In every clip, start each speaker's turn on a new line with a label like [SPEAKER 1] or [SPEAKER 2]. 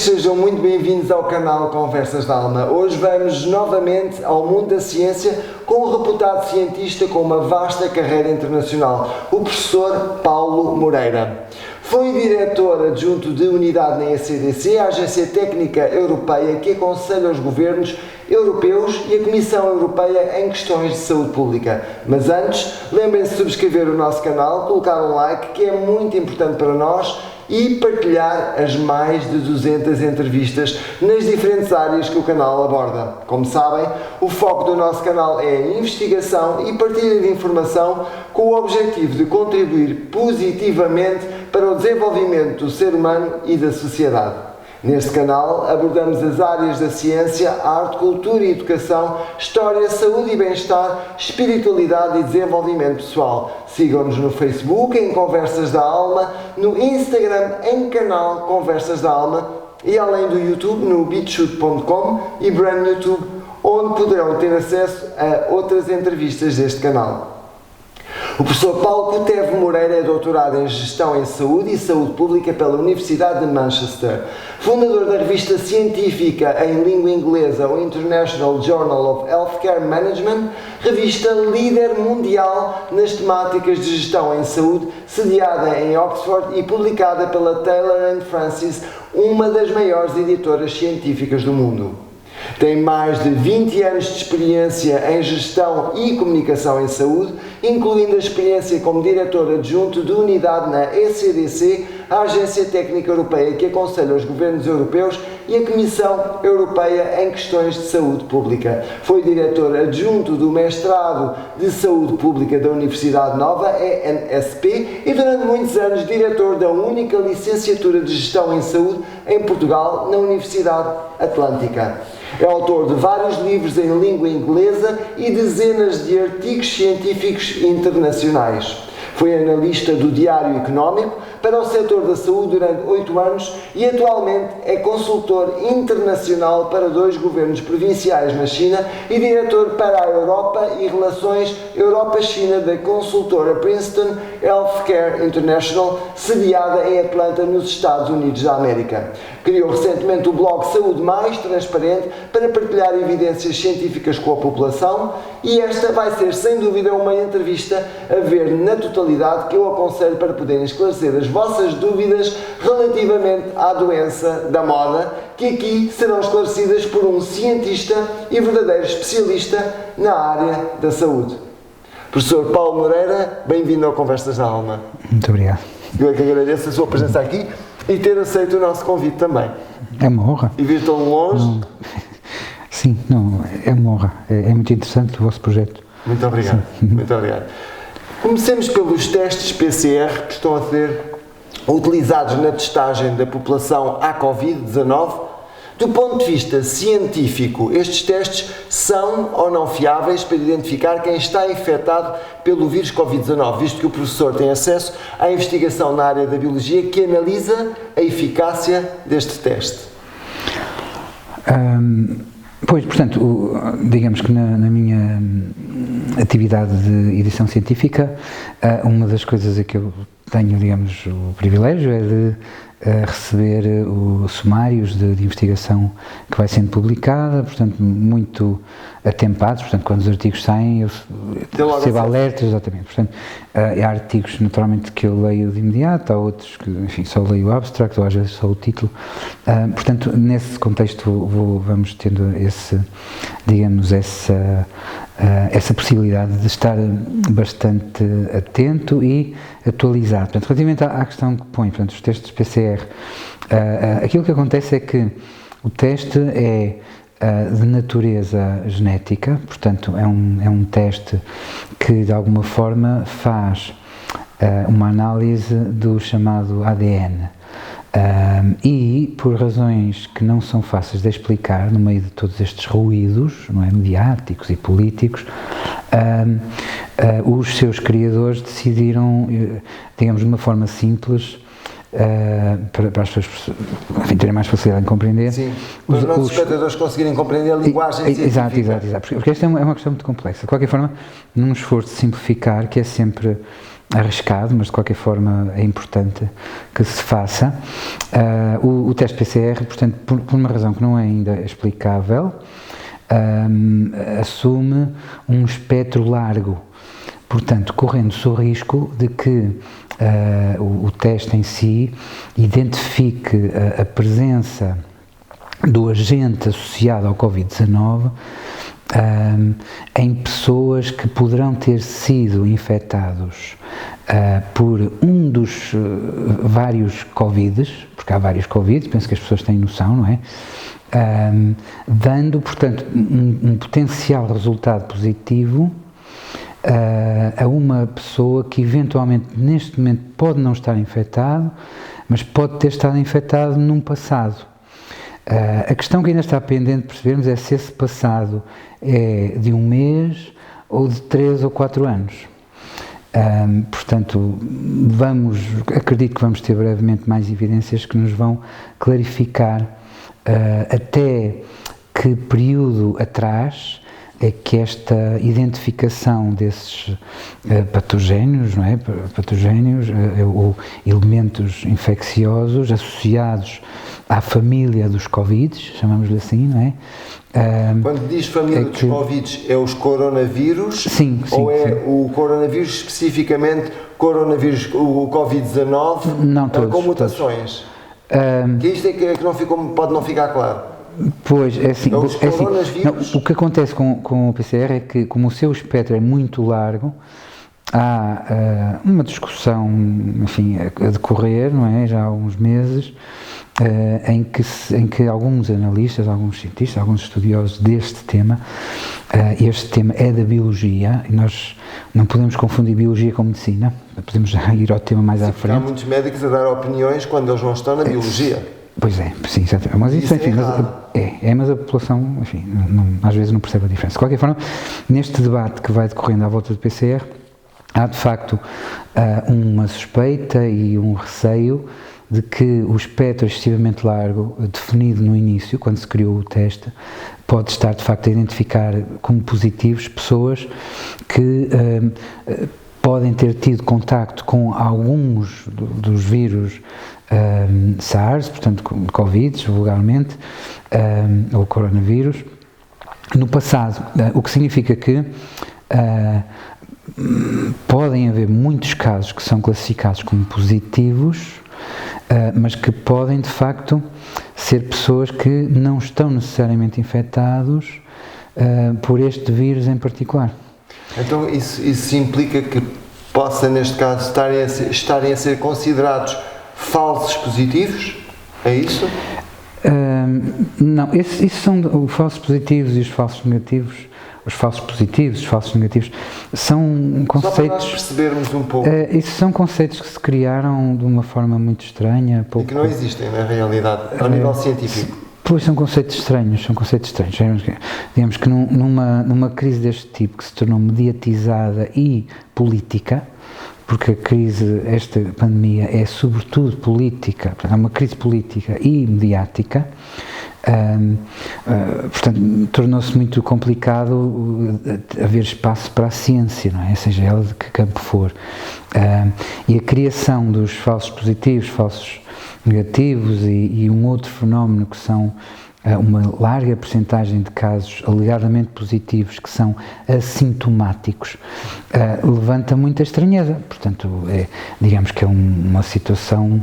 [SPEAKER 1] sejam muito bem-vindos ao canal Conversas da Alma. Hoje vamos novamente ao mundo da ciência com um reputado cientista com uma vasta carreira internacional, o professor Paulo Moreira. Foi diretor adjunto de unidade na ECDC, a Agência Técnica Europeia que aconselha os governos europeus e a Comissão Europeia em questões de saúde pública. Mas antes, lembrem-se de subscrever o nosso canal, colocar um like, que é muito importante para nós, e partilhar as mais de 200 entrevistas nas diferentes áreas que o canal aborda. Como sabem, o foco do nosso canal é a investigação e partilha de informação com o objetivo de contribuir positivamente para o desenvolvimento do ser humano e da sociedade. Neste canal abordamos as áreas da ciência, arte, cultura e educação, história, saúde e bem-estar, espiritualidade e desenvolvimento pessoal. Sigam-nos no Facebook em Conversas da Alma, no Instagram em canal Conversas da Alma e além do YouTube no bitchute.com e Brand YouTube, onde poderão ter acesso a outras entrevistas deste canal. O professor Paulo Coutevo Moreira é doutorado em Gestão em Saúde e Saúde Pública pela Universidade de Manchester, fundador da revista científica em língua inglesa, o International Journal of Healthcare Management, revista líder mundial nas temáticas de gestão em saúde, sediada em Oxford e publicada pela Taylor & Francis, uma das maiores editoras científicas do mundo. Tem mais de 20 anos de experiência em gestão e comunicação em saúde, incluindo a experiência como diretor adjunto de unidade na ECDC, a Agência Técnica Europeia que aconselha os governos europeus e a Comissão Europeia em questões de saúde pública. Foi diretor adjunto do mestrado de Saúde Pública da Universidade Nova, ENSP, e durante muitos anos diretor da única licenciatura de Gestão em Saúde em Portugal, na Universidade Atlântica. É autor de vários livros em língua inglesa e dezenas de artigos científicos internacionais. Foi analista do Diário Económico para o setor da saúde durante 8 anos e atualmente é consultor internacional para 2 governos provinciais na China e diretor para a Europa e Relações Europa-China da consultora Princeton Healthcare International, sediada em Atlanta, nos Estados Unidos da América. Criou recentemente o blog Saúde Mais Transparente para partilhar evidências científicas com a população e esta vai ser sem dúvida uma entrevista a ver na totalidade que eu aconselho para poderem esclarecer as vossas dúvidas relativamente à doença da moda, que aqui serão esclarecidas por um cientista e verdadeiro especialista na área da saúde. Professor Paulo Moreira, bem-vindo ao Conversas da Alma.
[SPEAKER 2] Muito obrigado.
[SPEAKER 1] Eu é que agradeço a sua presença aqui e ter aceito o nosso convite também.
[SPEAKER 2] É uma honra.
[SPEAKER 1] E vir tão longe.
[SPEAKER 2] Não. Sim, não, é uma honra. É muito interessante o vosso projeto.
[SPEAKER 1] Muito obrigado. Sim. Muito obrigado. Comecemos pelos testes PCR que estão a ser utilizados na testagem da população à Covid-19. Do ponto de vista científico, estes testes são ou não fiáveis para identificar quem está infectado pelo vírus Covid-19, visto que o professor tem acesso à investigação na área da biologia que analisa a eficácia deste teste?
[SPEAKER 2] Pois, portanto, digamos que na minha atividade de edição científica, uma das coisas a que eu tenho, digamos, o privilégio é de receber os sumários de investigação que vai sendo publicada, portanto, muito atempados, portanto, quando os artigos saem, eu recebo alertas, exatamente, portanto, há artigos, naturalmente, que eu leio de imediato, há outros que, enfim, só leio o abstract, ou às vezes só o título, portanto, nesse contexto vamos tendo essa possibilidade de estar bastante atento e atualizado. Portanto, relativamente à questão que põe, portanto, os testes PCR, aquilo que acontece é que o teste é de natureza genética, portanto, é um teste que, de alguma forma, faz uma análise do chamado ADN. E, por razões que não são fáceis de explicar, no meio de todos estes ruídos, não é, mediáticos e políticos, os seus criadores decidiram, digamos, de uma forma simples, para as pessoas, enfim, terem mais facilidade em compreender.
[SPEAKER 1] Sim, para os nossos espectadores conseguirem compreender a linguagem científica.
[SPEAKER 2] Exato, porque esta é uma questão muito complexa. De qualquer forma, num esforço de simplificar, que é sempre arriscado, mas de qualquer forma é importante que se faça. O teste PCR, portanto, por uma razão que não é ainda explicável, assume um espectro largo, portanto, correndo-se o risco de que o teste em si identifique a presença do agente associado ao Covid-19 em pessoas que poderão ter sido infectados por um dos vários Covids, porque há vários Covids, penso que as pessoas têm noção, não é? Dando, portanto, um potencial resultado positivo a uma pessoa que eventualmente neste momento pode não estar infectado, mas pode ter estado infectado num passado. A questão que ainda está pendente de percebermos é se esse passado é de 1 mês ou de 3 ou 4 anos. Portanto, acredito que vamos ter brevemente mais evidências que nos vão clarificar até que período atrás é que esta identificação desses patogénios, não é? Patogénios ou elementos infecciosos associados à família dos Covids, chamamos-lhe assim, não é?
[SPEAKER 1] Quando diz família dos Covids, é os coronavírus?
[SPEAKER 2] Sim, sim.
[SPEAKER 1] Ou é
[SPEAKER 2] sim.
[SPEAKER 1] o coronavírus especificamente, o Covid-19,
[SPEAKER 2] não todos,
[SPEAKER 1] com mutações? Que isto é que pode não ficar claro.
[SPEAKER 2] Pois, é assim,
[SPEAKER 1] o
[SPEAKER 2] que acontece com o PCR é que, como o seu espectro é muito largo, há uma discussão, enfim, a decorrer, não é, já há alguns meses, em que alguns analistas, alguns cientistas, alguns estudiosos deste tema, este tema é da biologia, e nós não podemos confundir biologia com medicina, podemos já ir ao tema mais à frente.
[SPEAKER 1] Há muitos médicos a dar opiniões quando eles não estão na biologia.
[SPEAKER 2] Pois é, sim, exatamente. Mas isso, enfim, mas a população, enfim, às vezes não percebe a diferença. De qualquer forma, neste debate que vai decorrendo à volta do PCR, há de facto uma suspeita e um receio de que o espectro excessivamente largo, definido no início, quando se criou o teste, pode estar de facto a identificar como positivos pessoas que podem ter tido contacto com alguns dos vírus SARS, portanto Covid, vulgarmente, ou coronavírus, no passado, o que significa que podem haver muitos casos que são classificados como positivos, mas que podem de facto ser pessoas que não estão necessariamente infectados por este vírus em particular.
[SPEAKER 1] Então isso implica que possa, neste caso, estarem a ser considerados falsos positivos? É isso?
[SPEAKER 2] Não, isso são os falsos positivos e os falsos negativos. Os falsos positivos, os falsos negativos, são conceitos... Só para nós
[SPEAKER 1] percebermos um pouco.
[SPEAKER 2] Isso são conceitos que se criaram de uma forma muito estranha.
[SPEAKER 1] E que não existem na realidade, ao nível científico.
[SPEAKER 2] Pois são conceitos estranhos. Digamos que numa crise deste tipo, que se tornou mediatizada e política, porque esta pandemia é sobretudo política, é uma crise política e mediática, portanto, tornou-se muito complicado haver espaço para a ciência, não é? Seja ela de que campo for. E a criação dos falsos positivos, falsos negativos e um outro fenómeno que são uma larga percentagem de casos alegadamente positivos que são assintomáticos, levanta muita estranheza. Portanto, digamos que é uma situação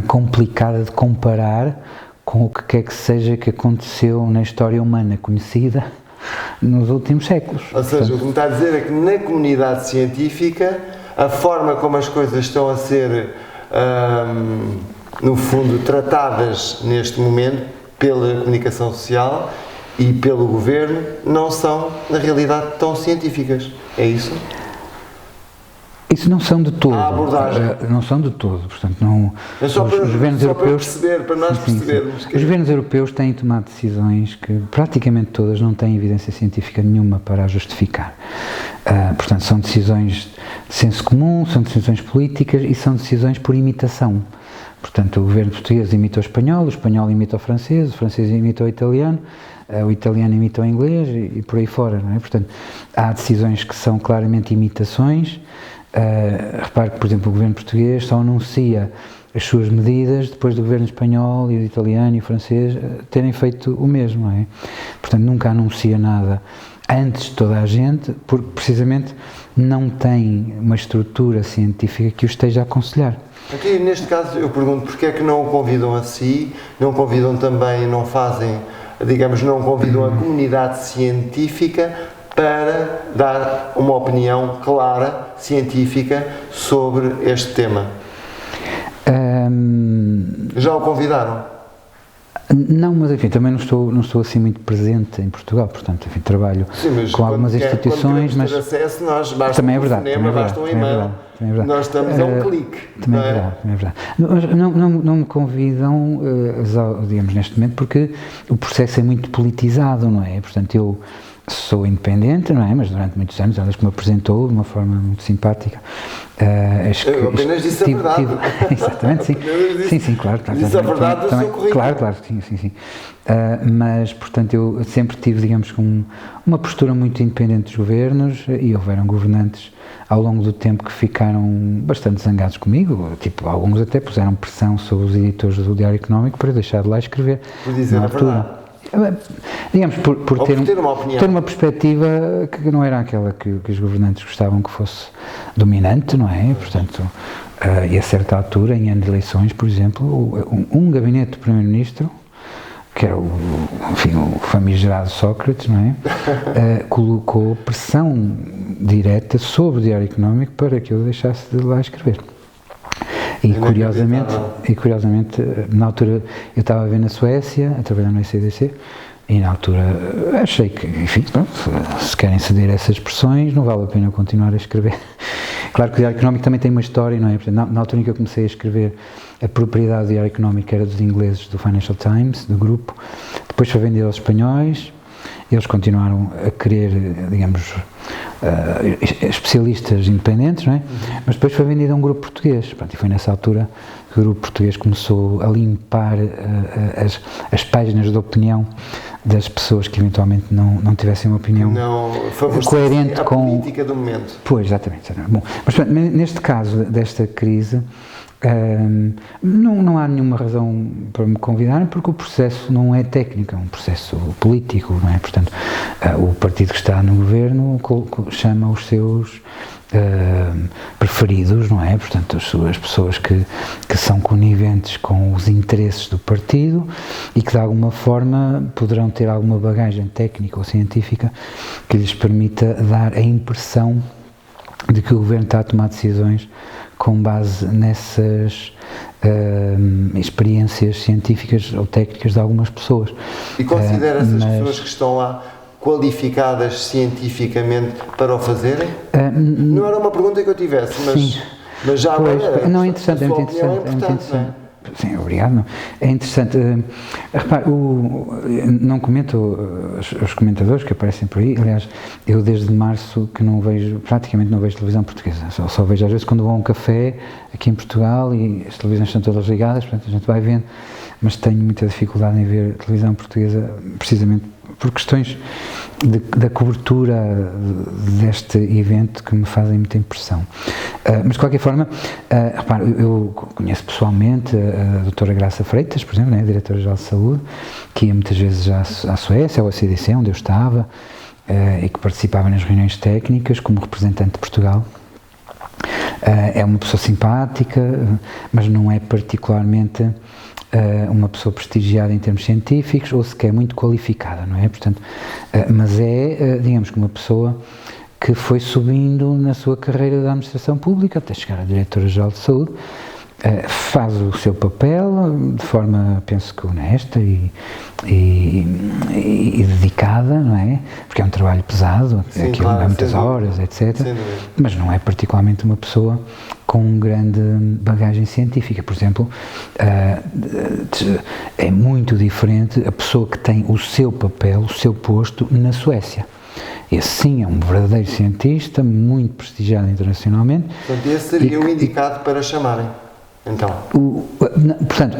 [SPEAKER 2] complicada de comparar com o que quer que seja que aconteceu na história humana conhecida nos últimos séculos.
[SPEAKER 1] Ou seja, o que me está a dizer é que na comunidade científica a forma como as coisas estão a ser, no fundo, tratadas neste momento pela comunicação social e pelo governo não são, na realidade, tão científicas. É isso?
[SPEAKER 2] Isso não são de todo.
[SPEAKER 1] A abordagem.
[SPEAKER 2] Não são de todo, portanto, não...
[SPEAKER 1] Os governos europeus, para nós percebermos.
[SPEAKER 2] Os governos europeus têm tomado decisões que praticamente todas não têm evidência científica nenhuma para justificar. Portanto, são decisões de senso comum, são decisões políticas e são decisões por imitação. Portanto, o governo português imita o espanhol imita o francês imita o italiano imita o inglês e por aí fora, não é? Portanto, há decisões que são claramente imitações Repare que, por exemplo, o governo português só anuncia as suas medidas depois do governo espanhol e do italiano e francês terem feito o mesmo, não é? Portanto, nunca anuncia nada antes de toda a gente, porque precisamente não tem uma estrutura científica que o esteja a aconselhar.
[SPEAKER 1] Aqui, neste caso, eu pergunto porque é que não o convidam a si, não convidam também, não fazem, digamos, não convidam a comunidade científica para dar uma opinião clara, científica, sobre este tema? Já o convidaram?
[SPEAKER 2] Não, mas enfim, também não estou assim muito presente em Portugal, portanto, enfim, trabalho com algumas instituições, mas
[SPEAKER 1] acesso, nós basta
[SPEAKER 2] também é verdade,
[SPEAKER 1] cinema, basta um e-mail, nós estamos a um clique.
[SPEAKER 2] Também é verdade. Mas não me convidam, digamos, neste momento, porque o processo é muito politizado, não é? Portanto, eu sou independente, não é? Mas durante muitos anos, aliás, que me apresentou de uma forma muito simpática.
[SPEAKER 1] Eu apenas disse a verdade.
[SPEAKER 2] Exatamente, sim. Sim, claro.
[SPEAKER 1] Disse a verdade do seu currículo.
[SPEAKER 2] Claro, sim. Mas, portanto, eu sempre tive, digamos, uma postura muito independente dos governos, e houveram governantes ao longo do tempo que ficaram bastante zangados comigo, tipo, alguns até puseram pressão sobre os editores do Diário Económico para eu deixar de lá escrever.
[SPEAKER 1] Por dizer a verdade.
[SPEAKER 2] Digamos, por ter
[SPEAKER 1] uma opinião.
[SPEAKER 2] Ter uma perspectiva que não era aquela que os governantes gostavam que fosse dominante, não é? Portanto, e a certa altura, em ano de eleições, por exemplo, um gabinete do Primeiro-Ministro, que era o famigerado Sócrates, não é? Colocou pressão direta sobre o Diário Económico para que eu deixasse de lá escrever. E curiosamente, na altura eu estava a ver na Suécia, a trabalhar no ECDC, e na altura achei que, enfim, se querem ceder essas pressões, não vale a pena continuar a escrever. Claro que o Diário Económico também tem uma história, não é? Portanto, na altura em que eu comecei a escrever, a propriedade do Diário Económico era dos ingleses do Financial Times, do grupo, depois foi vendido aos espanhóis. Eles continuaram a querer, digamos, especialistas independentes, não é? Mas depois foi vendido a um grupo português. Pronto, e foi nessa altura que o grupo português começou a limpar as páginas de opinião das pessoas que eventualmente não tivessem uma opinião coerente com
[SPEAKER 1] a política do momento.
[SPEAKER 2] Pois, exatamente. Bom, mas pronto, neste caso desta crise, não há nenhuma razão para me convidarem, porque o processo não é técnico, é um processo político, não é? Portanto, o partido que está no governo chama os seus preferidos, não é? Portanto, as pessoas que são coniventes com os interesses do partido e que de alguma forma poderão ter alguma bagagem técnica ou científica que lhes permita dar a impressão de que o governo está a tomar decisões com base nessas experiências científicas ou técnicas de algumas pessoas.
[SPEAKER 1] E considera essas pessoas que estão lá qualificadas cientificamente para o fazerem? Não era uma pergunta que eu tivesse, mas já agora
[SPEAKER 2] não, é interessante,
[SPEAKER 1] a sua opinião é importante, não é?
[SPEAKER 2] Sim, obrigado. Não. É interessante. Repare, não comento os comentadores que aparecem por aí. Aliás, eu desde março que praticamente não vejo televisão portuguesa. Só vejo às vezes quando vou a um café aqui em Portugal e as televisões estão todas ligadas, portanto a gente vai vendo, mas tenho muita dificuldade em ver televisão portuguesa precisamente por questões da cobertura deste evento que me fazem muita impressão. Mas de qualquer forma, repare, eu conheço pessoalmente a doutora Graça Freitas, por exemplo, né, a diretora-geral de saúde, que ia muitas vezes à Suécia, ao CDC, onde eu estava, e que participava nas reuniões técnicas como representante de Portugal. É uma pessoa simpática, mas não é particularmente uma pessoa prestigiada em termos científicos ou sequer muito qualificada, não é? Portanto, mas digamos que uma pessoa que foi subindo na sua carreira da administração pública até chegar à diretora-geral de saúde, faz o seu papel de forma, penso que honesta e dedicada, não é? Porque é um trabalho pesado,
[SPEAKER 1] sim,
[SPEAKER 2] aquilo
[SPEAKER 1] claro,
[SPEAKER 2] há muitas horas, etc. Mas não é particularmente uma pessoa com grande bagagem científica. Por exemplo, é muito diferente a pessoa que tem o seu papel, o seu posto na Suécia. Esse sim é um verdadeiro cientista, muito prestigiado internacionalmente.
[SPEAKER 1] Portanto, esse seria o indicado para chamarem. Então.
[SPEAKER 2] Portanto,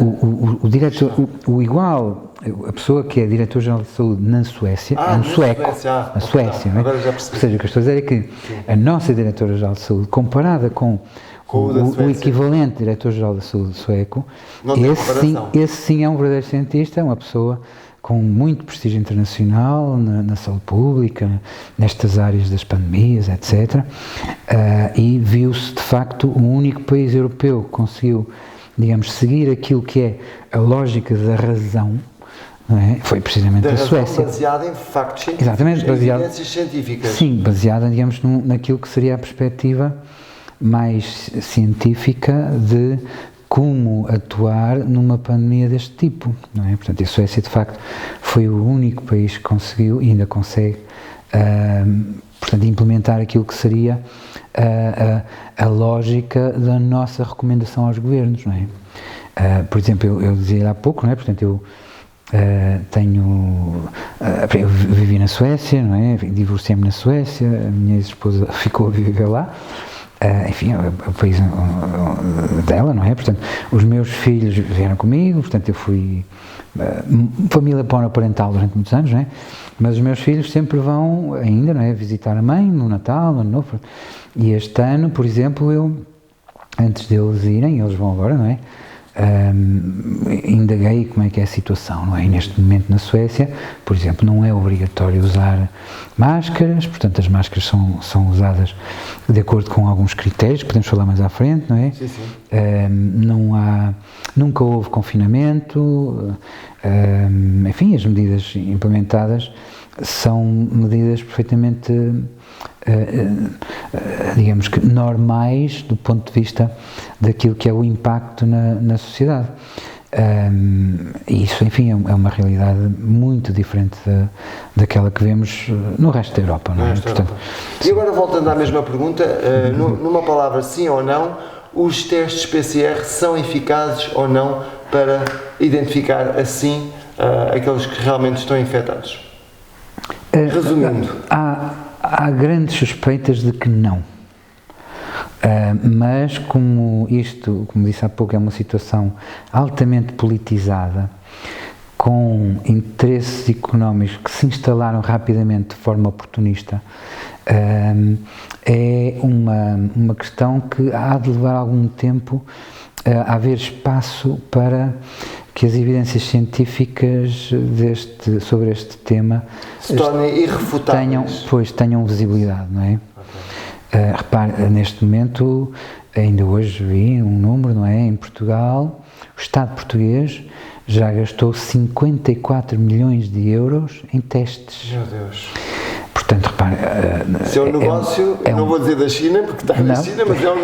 [SPEAKER 2] o diretor, o igual a pessoa que é diretor-geral de saúde na Suécia é um sueco, na Suécia, não é?
[SPEAKER 1] Agora já percebi.
[SPEAKER 2] Ou seja, o que eu estou a dizer é que a nossa diretora-geral de saúde, comparada com o equivalente diretor-geral da saúde sueco, esse sim é um verdadeiro cientista, é uma pessoa com muito prestígio internacional na saúde pública, nestas áreas das pandemias, etc. E viu-se, de facto, o único país europeu que conseguiu, digamos, seguir aquilo que é a lógica da razão, não é? Foi precisamente a Suécia.
[SPEAKER 1] Baseada em factos científicos,
[SPEAKER 2] exatamente,
[SPEAKER 1] em evidências científicas.
[SPEAKER 2] Sim, baseada, digamos, naquilo que seria a perspectiva mais científica de como atuar numa pandemia deste tipo, não é? Portanto, a Suécia, de facto, foi o único país que conseguiu e ainda consegue, portanto, implementar aquilo que seria a lógica da nossa recomendação aos governos, não é? Por exemplo, eu dizia há pouco, não é? Portanto, eu vivi na Suécia, não é? Divorciei-me na Suécia, a minha ex-esposa ficou a viver lá. Enfim, o país dela, não é? Portanto, os meus filhos vieram comigo, portanto, eu fui família monoparental durante muitos anos, não é? Mas os meus filhos sempre vão ainda, não é? Visitar a mãe no Natal, no Ano Novo. E este ano, por exemplo, antes deles irem, eles vão agora, não é? Indaguei como é que é a situação, não é? E neste momento na Suécia, por exemplo, não é obrigatório usar máscaras, portanto as máscaras são usadas de acordo com alguns critérios, que podemos falar mais à frente, não é?
[SPEAKER 1] Sim, sim.
[SPEAKER 2] Nunca houve confinamento, enfim, as medidas implementadas são medidas perfeitamente, digamos que normais do ponto de vista daquilo que é o impacto na sociedade. E isso, enfim, é uma realidade muito diferente daquela que vemos no resto da Europa, não é? Portanto,
[SPEAKER 1] e agora, voltando à mesma pergunta, numa palavra, sim ou não, os testes PCR são eficazes ou não para identificar assim aqueles que realmente estão infectados? Resumindo.
[SPEAKER 2] Há grandes suspeitas de que não. Mas como isto, como disse há pouco, é uma situação altamente politizada, com interesses económicos que se instalaram rapidamente de forma oportunista, é uma questão que há de levar algum tempo a haver espaço para que as evidências científicas sobre este tema
[SPEAKER 1] se tornem irrefutáveis.
[SPEAKER 2] Tenham visibilidade, não é? Okay. Repare, neste momento, ainda hoje vi um número, não é? Em Portugal, o Estado português já gastou 54 milhões de euros em testes.
[SPEAKER 1] Meu Deus.
[SPEAKER 2] Portanto, repare...
[SPEAKER 1] Se é um negócio, não vou dizer da China, porque está na China, mas é um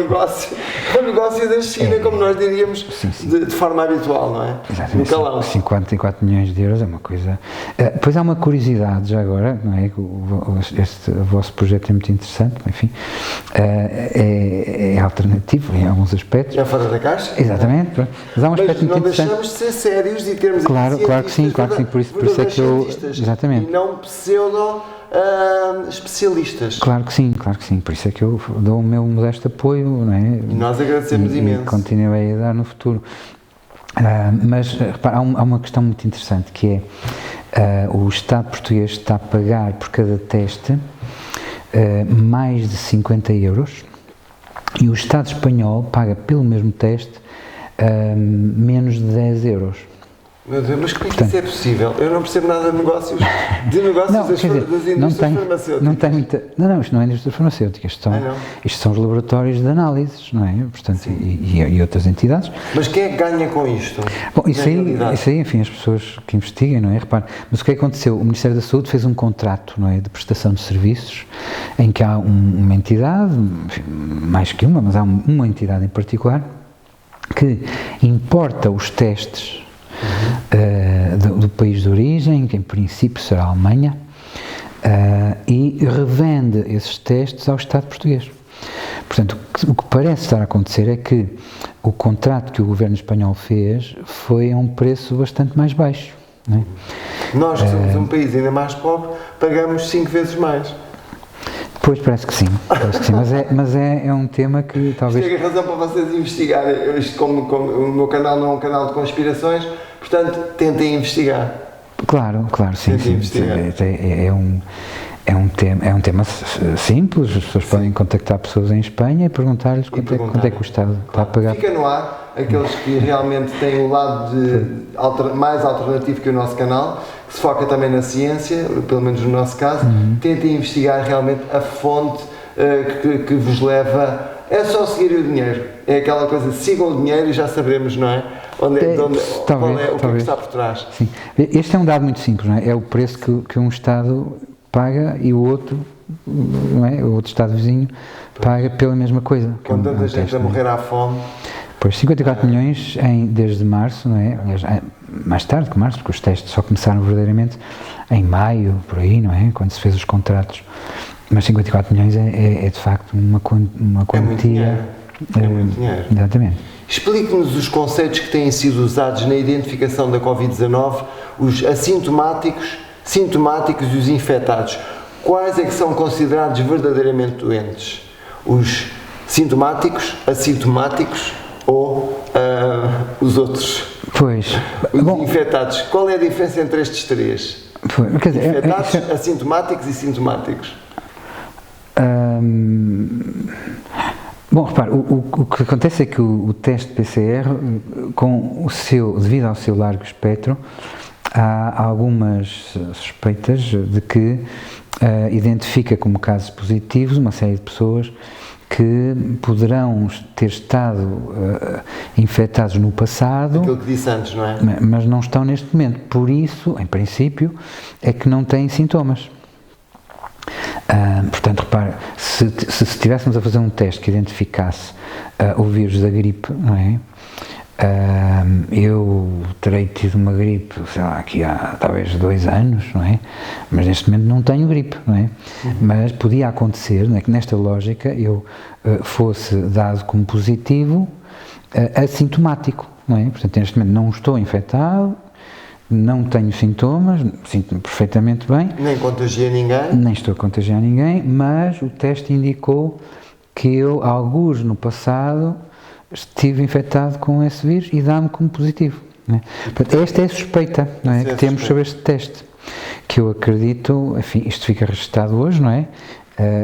[SPEAKER 1] negócio da China, como nós diríamos, sim. De forma habitual, não é?
[SPEAKER 2] Exatamente. No calão. 54 milhões de euros é uma coisa... Pois há uma curiosidade já agora, não é? O vosso projeto é muito interessante, enfim, é alternativo em alguns aspectos.
[SPEAKER 1] É fora da caixa?
[SPEAKER 2] Exatamente. Mas há um aspecto muito interessante.
[SPEAKER 1] Não deixamos de ser sérios e termos
[SPEAKER 2] claro que sim, por isso é que eu... Exatamente.
[SPEAKER 1] E não pseudo... especialistas.
[SPEAKER 2] Claro que sim, por isso é que eu dou o meu modesto apoio, não é?
[SPEAKER 1] E nós agradecemos imenso.
[SPEAKER 2] E continuarei a dar no futuro. Mas, repara, há uma questão muito interessante, que é o Estado português está a pagar por cada teste mais de 50 euros e o Estado espanhol paga pelo mesmo teste menos de 10 euros.
[SPEAKER 1] Meu Deus, mas como é que isso é possível? Eu não percebo nada de negócios das indústrias farmacêuticas.
[SPEAKER 2] Não, isto não é indústria farmacêutica, isto são os laboratórios de análises, não é? Portanto, e outras entidades.
[SPEAKER 1] Mas quem é que ganha com isto?
[SPEAKER 2] Bom, isso aí, enfim, as pessoas que investiguem, não é? Repare, mas o que aconteceu? O Ministério da Saúde fez um contrato, não é, de prestação de serviços, em que há uma entidade, enfim, mais que uma, mas há uma entidade em particular, que importa os testes do país de origem, que em princípio será a Alemanha, e revende esses testes ao Estado português. Portanto, o que parece estar a acontecer é que o contrato que o governo espanhol fez foi a um preço bastante mais baixo. Não é?
[SPEAKER 1] Nós, que somos um país ainda mais pobre, pagamos 5 vezes mais.
[SPEAKER 2] Pois, parece que sim, mas é um tema que talvez...
[SPEAKER 1] Tem razão para vocês investigarem, como o meu canal não é um canal de conspirações, portanto, tentem investigar.
[SPEAKER 2] Claro, sim. É um tema simples, as pessoas podem contactar pessoas em Espanha e perguntar-lhes quanto é que o Estado está a pagar.
[SPEAKER 1] Fica no ar, aqueles que realmente têm um lado mais alternativo que o nosso canal, que se foca também na ciência, pelo menos no nosso caso, tentem investigar realmente a fonte que vos leva. É só seguir o dinheiro, é aquela coisa, sigam o dinheiro e já saberemos, não é? Qual é o que está por trás.
[SPEAKER 2] Sim. Este é um dado muito simples, não é? É o preço que um Estado paga e o outro, não é? O outro Estado vizinho paga pela mesma coisa.
[SPEAKER 1] Com tanta gente a morrer à fome.
[SPEAKER 2] Pois, 54 milhões desde março, não é? Aliás, mais tarde que março, porque os testes só começaram verdadeiramente em maio, por aí, não é? Quando se fez os contratos. Mas 54 milhões é de facto uma quantia.
[SPEAKER 1] É muito dinheiro.
[SPEAKER 2] Exatamente.
[SPEAKER 1] Explique-nos os conceitos que têm sido usados na identificação da Covid-19, os assintomáticos, sintomáticos e os infectados. Quais é que são considerados verdadeiramente doentes? Os sintomáticos, assintomáticos ou os outros?
[SPEAKER 2] Pois.
[SPEAKER 1] Os infectados. Qual é a diferença entre estes três? Infectados, assintomáticos e sintomáticos.
[SPEAKER 2] Bom, repare, o que acontece é que o teste PCR, devido ao seu largo espectro, há algumas suspeitas de que identifica como casos positivos uma série de pessoas que poderão ter estado infectados no passado.
[SPEAKER 1] Aquilo que disse antes, não é?
[SPEAKER 2] Mas não estão neste momento. Por isso, em princípio, é que não têm sintomas. Portanto, repare, se estivéssemos a fazer um teste que identificasse o vírus da gripe, não é? Eu terei tido uma gripe, sei lá, aqui há talvez 2 anos, não é? Mas neste momento não tenho gripe, não é? Mas podia acontecer, não é, que nesta lógica eu fosse dado como positivo assintomático, não é? Portanto, neste momento não estou infectado, não tenho sintomas, sinto-me perfeitamente bem.
[SPEAKER 1] Nem contagiei ninguém.
[SPEAKER 2] Nem estou a contagiar ninguém, mas o teste indicou que eu, alguns no passado, estive infectado com esse vírus e dá-me como positivo. Não é? Portanto, esta é a suspeita, não é, que temos sobre este teste, que eu acredito, enfim, isto fica registado hoje, não é?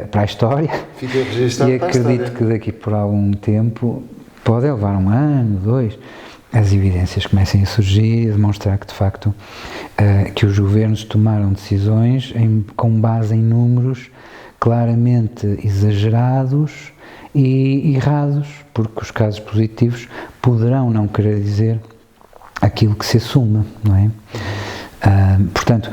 [SPEAKER 2] Para a história.
[SPEAKER 1] Fica registado
[SPEAKER 2] e acredito que daqui por algum tempo, pode levar 1 ano, 2, as evidências comecem a surgir e a demonstrar que, de facto, que os governos tomaram decisões com base em números claramente exagerados e errados, porque os casos positivos poderão não querer dizer aquilo que se assume, não é? Portanto,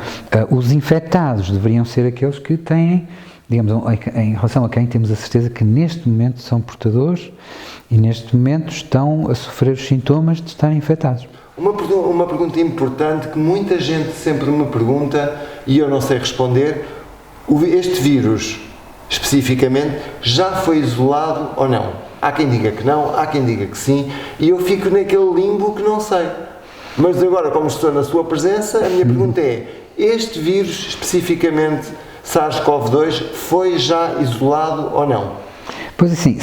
[SPEAKER 2] os infectados deveriam ser aqueles que têm, digamos, em relação a quem temos a certeza que neste momento são portadores e neste momento estão a sofrer os sintomas de estarem infectados.
[SPEAKER 1] Uma pergunta importante que muita gente sempre me pergunta e eu não sei responder: este vírus, especificamente, já foi isolado ou não? Há quem diga que não, há quem diga que sim, e eu fico naquele limbo que não sei. Mas agora, como estou na sua presença, a minha pergunta é: este vírus, especificamente SARS-CoV-2, foi já isolado ou não?
[SPEAKER 2] Pois assim,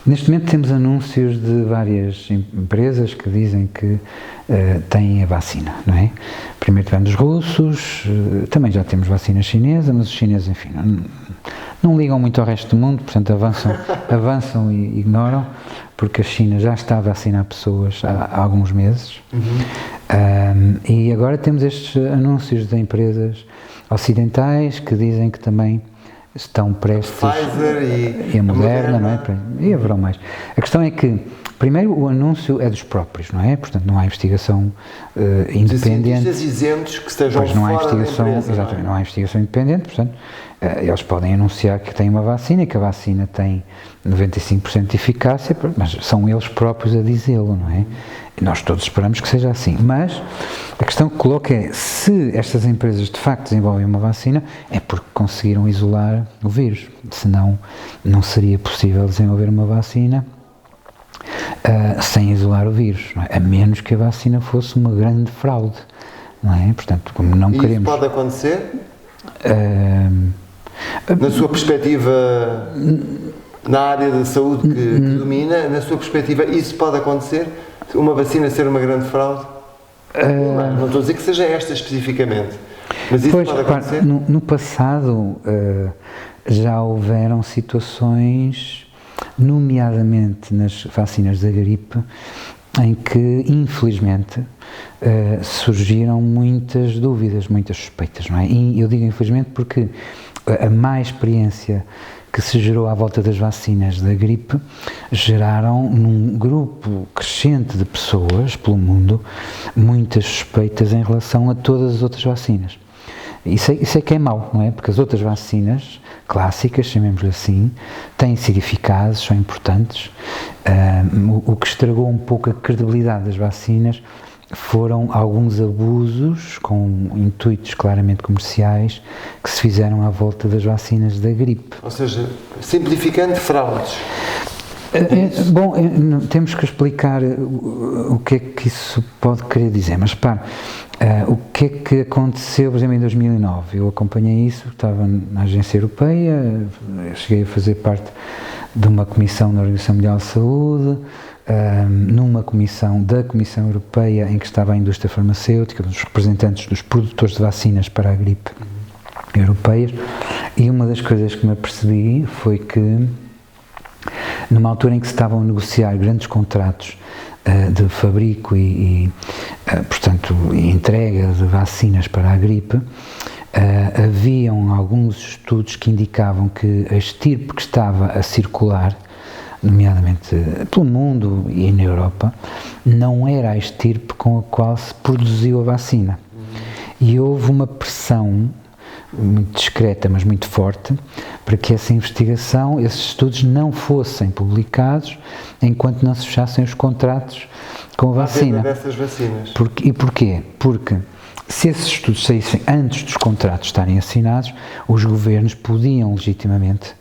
[SPEAKER 2] neste momento temos anúncios de várias empresas que dizem que têm a vacina, não é? Primeiro tivemos os russos, também já temos vacina chinesa, mas os chineses, enfim, não ligam muito ao resto do mundo, portanto avançam e ignoram, porque a China já está a vacinar pessoas há alguns meses. E agora temos estes anúncios de empresas ocidentais que dizem que também estão prestes,
[SPEAKER 1] a Pfizer
[SPEAKER 2] e a Moderna, não é? E haverão mais. A questão é que, primeiro, o anúncio é dos próprios, não é? Portanto, não há investigação independente.
[SPEAKER 1] Cientistas isentos que estejam
[SPEAKER 2] pois não há
[SPEAKER 1] fora
[SPEAKER 2] investigação,
[SPEAKER 1] da empresa,
[SPEAKER 2] exatamente, não há investigação independente, portanto, eles podem anunciar que têm uma vacina e que a vacina tem 95% de eficácia, mas são eles próprios a dizê-lo, não é? E nós todos esperamos que seja assim, mas a questão que coloco é: se estas empresas de facto desenvolvem uma vacina, é porque conseguiram isolar o vírus, senão não seria possível desenvolver uma vacina sem isolar o vírus, não é? A menos que a vacina fosse uma grande fraude, não é? Portanto, como não
[SPEAKER 1] e
[SPEAKER 2] queremos...
[SPEAKER 1] isso pode acontecer? Na sua perspectiva, na área da saúde que domina, na sua perspectiva, isso pode acontecer? Uma vacina ser uma grande fraude? Não estou a dizer que seja esta especificamente, mas isso
[SPEAKER 2] Pois,
[SPEAKER 1] pode acontecer?
[SPEAKER 2] no passado já houveram situações, nomeadamente nas vacinas da gripe, em que, infelizmente, surgiram muitas dúvidas, muitas suspeitas, não é? E eu digo infelizmente porque a má experiência que se gerou à volta das vacinas da gripe geraram num grupo crescente de pessoas pelo mundo muitas suspeitas em relação a todas as outras vacinas. Isso é que é mau, não é? Porque as outras vacinas clássicas, chamemos-lhe assim, têm sido eficazes, são importantes. O que estragou um pouco a credibilidade das vacinas foram alguns abusos com intuitos claramente comerciais que se fizeram à volta das vacinas da gripe.
[SPEAKER 1] Ou seja, simplificando, fraudes.
[SPEAKER 2] Bom, temos que explicar o que é que isso pode querer dizer, mas repare, o que é que aconteceu, por exemplo, em 2009? Eu acompanhei isso, estava na Agência Europeia, cheguei a fazer parte de uma comissão da Organização Mundial de Saúde, numa comissão da Comissão Europeia em que estava a indústria farmacêutica, os representantes dos produtores de vacinas para a gripe europeias, e uma das coisas que me apercebi foi que, numa altura em que se estavam a negociar grandes contratos de fabrico e portanto, entrega de vacinas para a gripe, haviam alguns estudos que indicavam que a estirpe que estava a circular, nomeadamente pelo mundo e na Europa, não era a estirpe com a qual se produziu a vacina. E houve uma pressão muito discreta, mas muito forte, para que essa investigação, esses estudos não fossem publicados enquanto não se fechassem os contratos com a vacina.
[SPEAKER 1] Dessas vacinas.
[SPEAKER 2] E porquê? Porque se esses estudos saíssem antes dos contratos estarem assinados, os governos podiam legitimamente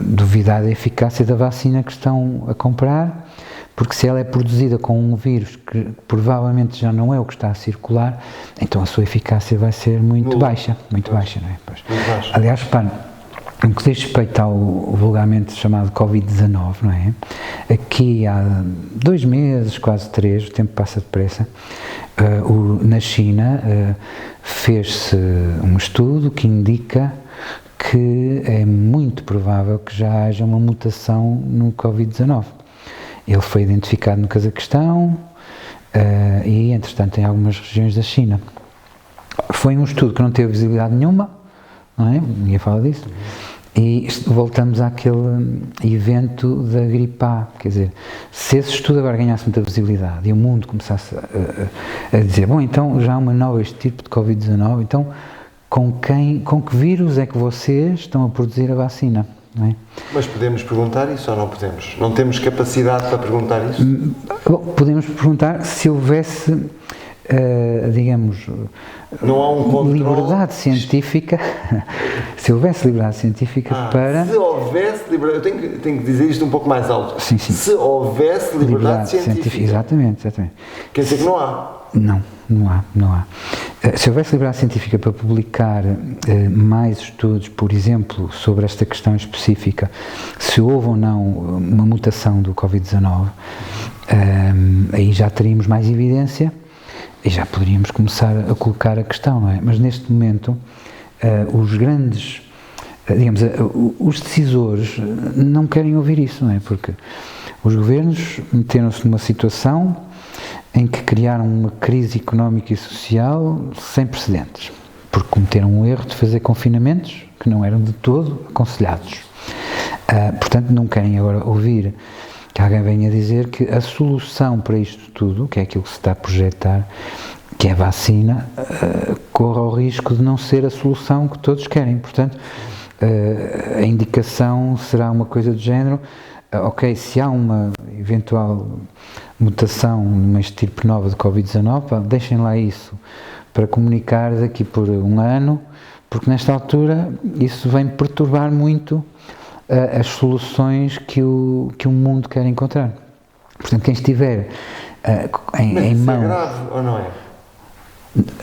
[SPEAKER 2] duvidar da eficácia da vacina que estão a comprar, porque se ela é produzida com um vírus que provavelmente já não é o que está a circular, então a sua eficácia vai ser muito baixa, não é? Pois. Aliás, repare, no que diz respeito ao vulgarmente chamado Covid-19, não é? Aqui há 2 meses, quase 3, o tempo passa depressa, na China fez-se um estudo que indica que é muito provável que já haja uma mutação no Covid-19. Ele foi identificado no Cazaquistão e, entretanto, em algumas regiões da China. Foi um estudo que não teve visibilidade nenhuma, não é? Ninguém fala disso. E voltamos àquele evento da gripe A, quer dizer, se esse estudo agora ganhasse muita visibilidade e o mundo começasse a dizer, bom, então já há uma nova tipo de Covid-19, então com que vírus é que vocês estão a produzir a vacina? Não é?
[SPEAKER 1] Mas podemos perguntar isso ou não podemos? Não temos capacidade para perguntar isso?
[SPEAKER 2] Bom, podemos perguntar se houvesse, digamos,
[SPEAKER 1] não há um controle...
[SPEAKER 2] liberdade científica, se houvesse liberdade científica para...
[SPEAKER 1] Se houvesse liberdade, eu tenho que dizer isto um pouco mais alto.
[SPEAKER 2] Sim.
[SPEAKER 1] Se houvesse liberdade científica.
[SPEAKER 2] Exatamente.
[SPEAKER 1] Quer dizer que não há?
[SPEAKER 2] Não há. Se houvesse liberdade científica para publicar mais estudos, por exemplo, sobre esta questão específica, se houve ou não uma mutação do Covid-19, aí já teríamos mais evidência e já poderíamos começar a colocar a questão, não é? Mas neste momento, os grandes, digamos, os decisores não querem ouvir isso, não é? Porque os governos meteram-se numa situação em que criaram uma crise económica e social sem precedentes, porque cometeram um erro de fazer confinamentos que não eram de todo aconselhados. Portanto, não querem agora ouvir que alguém venha dizer que a solução para isto tudo, que é aquilo que se está a projetar, que é a vacina, corre ao risco de não ser a solução que todos querem. Portanto, a indicação será uma coisa do género, ok, se há uma eventual mutação numa estirpe nova de Covid-19, deixem lá isso para comunicar daqui por um ano, porque nesta altura isso vem perturbar muito as soluções que o mundo quer encontrar. Portanto, quem estiver em mãos...
[SPEAKER 1] Mas isso é grave ou não é?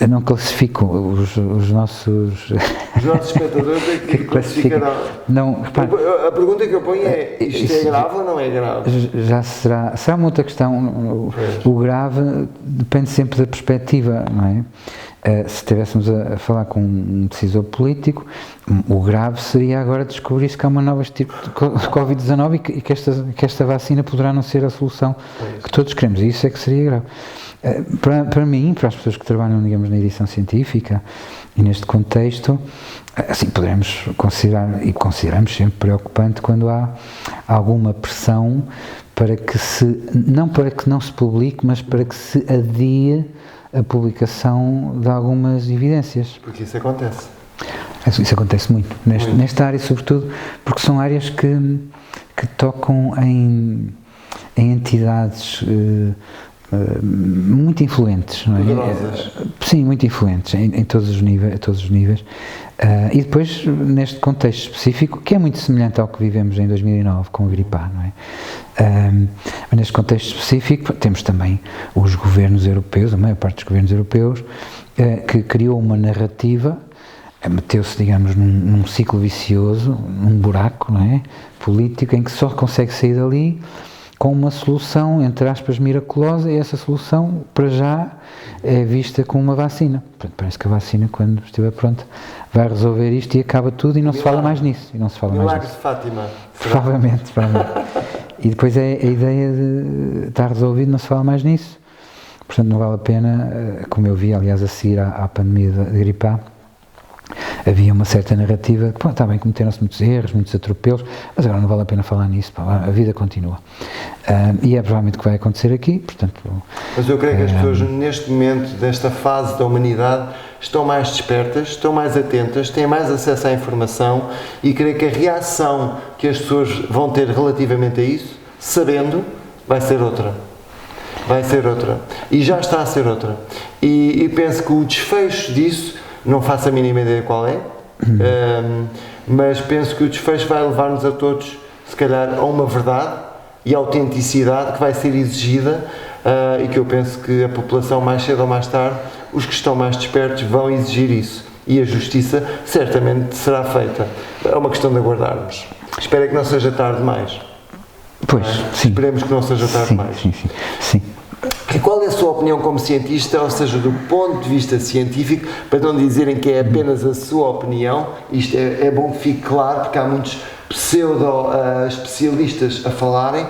[SPEAKER 2] Eu não classifico os nossos...
[SPEAKER 1] Os nossos espectadores é que classificarão.
[SPEAKER 2] Não, repare,
[SPEAKER 1] a pergunta que eu ponho é, isto é grave ou não é grave?
[SPEAKER 2] Já será uma outra questão. O grave depende sempre da perspectiva, não é? Se estivéssemos a falar com um decisor político, o grave seria agora descobrir-se que há uma nova tipo de Covid-19 e que esta vacina poderá não ser a solução que todos queremos. E isso é que seria grave. Para mim, para as pessoas que trabalham, digamos, na edição científica e neste contexto, assim, poderemos considerar, e consideramos sempre preocupante, quando há alguma pressão para que não para que não se publique, mas para que se adie a publicação de algumas evidências.
[SPEAKER 1] Porque isso acontece.
[SPEAKER 2] Isso acontece muito, nesta área, sobretudo, porque são áreas que tocam em entidades muito influentes, não é?
[SPEAKER 1] Poderosas.
[SPEAKER 2] Sim, muito influentes em todos os níveis. E depois, neste contexto específico, que é muito semelhante ao que vivemos em 2009 com a gripe A, não é? Neste contexto específico, temos também os governos europeus, a maior parte dos governos europeus, que criou uma narrativa, meteu-se, digamos, num ciclo vicioso, num buraco, não é? Político, em que só consegue sair dali com uma solução, entre aspas, miraculosa, e essa solução, para já, é vista como uma vacina. Portanto, parece que a vacina, quando estiver pronta, vai resolver isto e acaba tudo e não se fala mais nisso.
[SPEAKER 1] Milagre de Fátima.
[SPEAKER 2] Provavelmente. E depois é a ideia de estar resolvido, não se fala mais nisso. Portanto, não vale a pena, como eu vi, aliás, a seguir à pandemia da gripe A, havia uma certa narrativa que, está bem, cometeram-se muitos erros, muitos atropelos, mas agora não vale a pena falar nisso, a vida continua. E é provavelmente o que vai acontecer aqui, portanto...
[SPEAKER 1] Mas eu creio que as pessoas, neste momento, desta fase da humanidade, estão mais despertas, estão mais atentas, têm mais acesso à informação e creio que a reação que as pessoas vão ter relativamente a isso, sabendo, vai ser outra. Vai ser outra. E já está a ser outra. E penso que o desfecho disso, não faço a mínima ideia qual é, mas penso que o desfecho vai levar-nos a todos, se calhar, a uma verdade e autenticidade que vai ser exigida e que eu penso que a população, mais cedo ou mais tarde, os que estão mais despertos vão exigir isso. E a justiça certamente será feita. É uma questão de aguardarmos. Espero que não seja tarde demais.
[SPEAKER 2] Pois, sim.
[SPEAKER 1] Esperemos que não seja tarde demais.
[SPEAKER 2] Sim.
[SPEAKER 1] E qual é a sua opinião como cientista, ou seja, do ponto de vista científico, para não dizerem que é apenas a sua opinião, isto é bom que fique claro, porque há muitos pseudo-especialistas a falarem,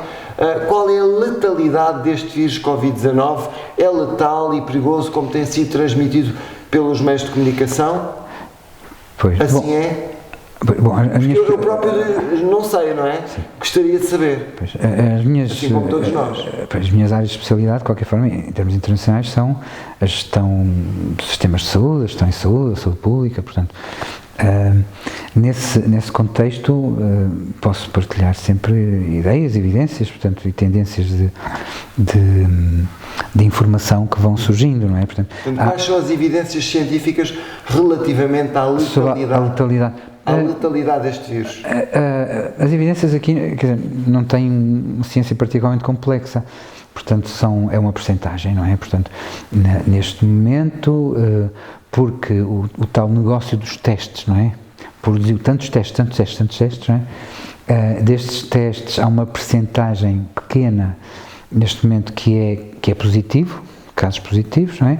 [SPEAKER 1] qual é a letalidade deste vírus Covid-19? É letal e perigoso como tem sido transmitido pelos meios de comunicação?
[SPEAKER 2] Pois,
[SPEAKER 1] assim é?
[SPEAKER 2] Bom,
[SPEAKER 1] eu próprio não sei, não é? Sim. Gostaria de saber.
[SPEAKER 2] Pois,
[SPEAKER 1] assim como todos nós.
[SPEAKER 2] As minhas áreas de especialidade, de qualquer forma, em termos internacionais, são a gestão dos sistemas de saúde, a gestão em saúde, a saúde pública, portanto, nesse contexto posso partilhar sempre ideias, evidências, portanto, e tendências de informação que vão surgindo, não é? Portanto,
[SPEAKER 1] quais são as evidências científicas relativamente à letalidade? A letalidade deste vírus?
[SPEAKER 2] As evidências aqui, quer dizer, não têm uma ciência particularmente complexa, portanto é uma percentagem, não é? Portanto, neste momento, porque o tal negócio dos testes, não é? Produziu tantos testes, não é? Destes testes há uma percentagem pequena, neste momento, que é positivo, casos positivos, não é?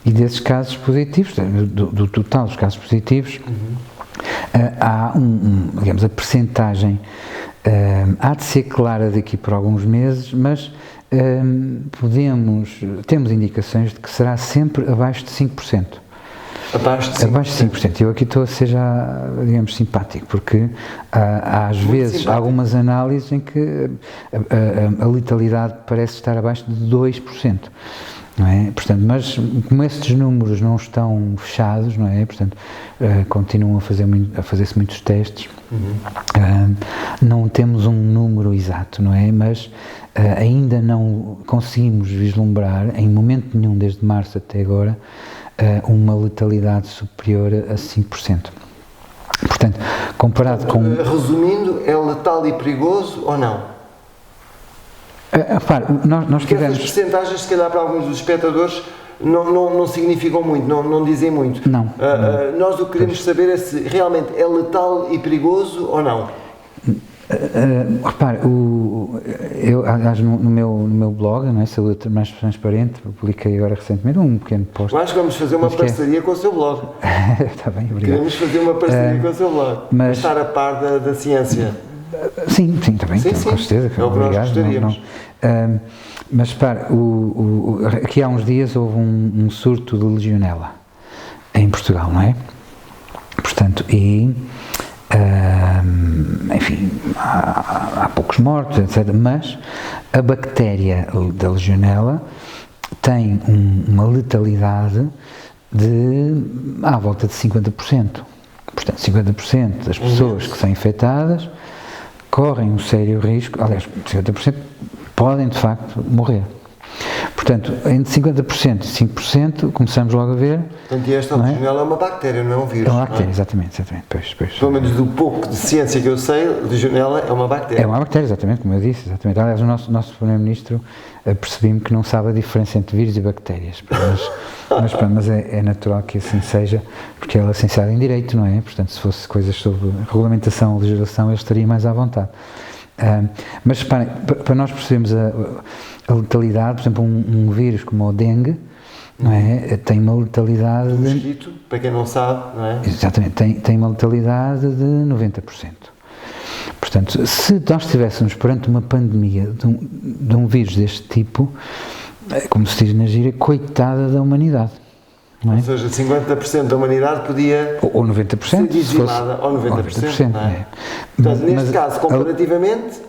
[SPEAKER 2] E desses casos positivos, do total dos casos positivos, há digamos, a percentagem há de ser clara daqui por alguns meses, mas temos indicações de que será sempre abaixo de 5%.
[SPEAKER 1] Abaixo de 5%?
[SPEAKER 2] Abaixo de 5%. Eu aqui estou a ser já, digamos, simpático, porque há às vezes simpático. Algumas análises em que a letalidade parece estar abaixo de 2%. Não é? Portanto, mas como estes números não estão fechados, não é? Portanto, continuam a fazer-se muitos testes, não temos um número exato, não é? Mas ainda não conseguimos vislumbrar, em momento nenhum, desde março até agora, uma letalidade superior a 5%. Portanto, comparado com...
[SPEAKER 1] Resumindo, é letal e perigoso ou não?
[SPEAKER 2] Nós tivemos...
[SPEAKER 1] Essas percentagens, se calhar para alguns dos espectadores, não significam muito, não dizem muito.
[SPEAKER 2] Não.
[SPEAKER 1] Nós o que queremos saber é se realmente é letal e perigoso ou não.
[SPEAKER 2] Repare, eu aliás, no meu blog, não é, Saúde Mais Transparente, publiquei agora recentemente um pequeno post.
[SPEAKER 1] Eu acho que vamos fazer uma parceria com o seu blog.
[SPEAKER 2] Está bem, obrigado.
[SPEAKER 1] Queremos fazer uma parceria com o seu blog, mas estar a par da ciência.
[SPEAKER 2] Sim, está bem, com certeza.
[SPEAKER 1] É o que nós gostaríamos.
[SPEAKER 2] Mas repare, aqui há uns dias houve um surto de legionela em Portugal, não é? Portanto, enfim, há poucos mortos, etc. Mas a bactéria da legionela tem uma letalidade à volta de 50%. Portanto, 50% das pessoas que são infectadas correm um sério risco, aliás, 50% podem de facto morrer. Portanto, entre 50% e 5% começamos logo a ver.
[SPEAKER 1] Portanto, e esta legionela é uma bactéria, não é um vírus.
[SPEAKER 2] É uma bactéria, exatamente. Pois.
[SPEAKER 1] Pelo menos do pouco de ciência que eu sei, a legionela é uma bactéria.
[SPEAKER 2] É uma bactéria, exatamente, como eu disse. Exatamente. Aliás, o nosso Primeiro-Ministro percebi-me que não sabe a diferença entre vírus e bactérias. Mas é natural que assim seja, porque ele é licenciado em Direito, não é? Portanto, se fosse coisas sobre regulamentação ou legislação, ele estaria mais à vontade. Mas reparem, para nós percebermos a letalidade, por exemplo, um vírus como o dengue, não é? Tem uma letalidade
[SPEAKER 1] de mosquito, para quem não sabe, não é?
[SPEAKER 2] Exatamente, tem uma letalidade de 90%. Portanto, se nós estivéssemos perante uma pandemia de um vírus deste tipo, como se diz na gíria, coitada da humanidade. Não é?
[SPEAKER 1] Ou seja, 50% da humanidade podia
[SPEAKER 2] ou 90%,
[SPEAKER 1] ser dizimada, ou 90%, não é? Portanto, neste caso, comparativamente,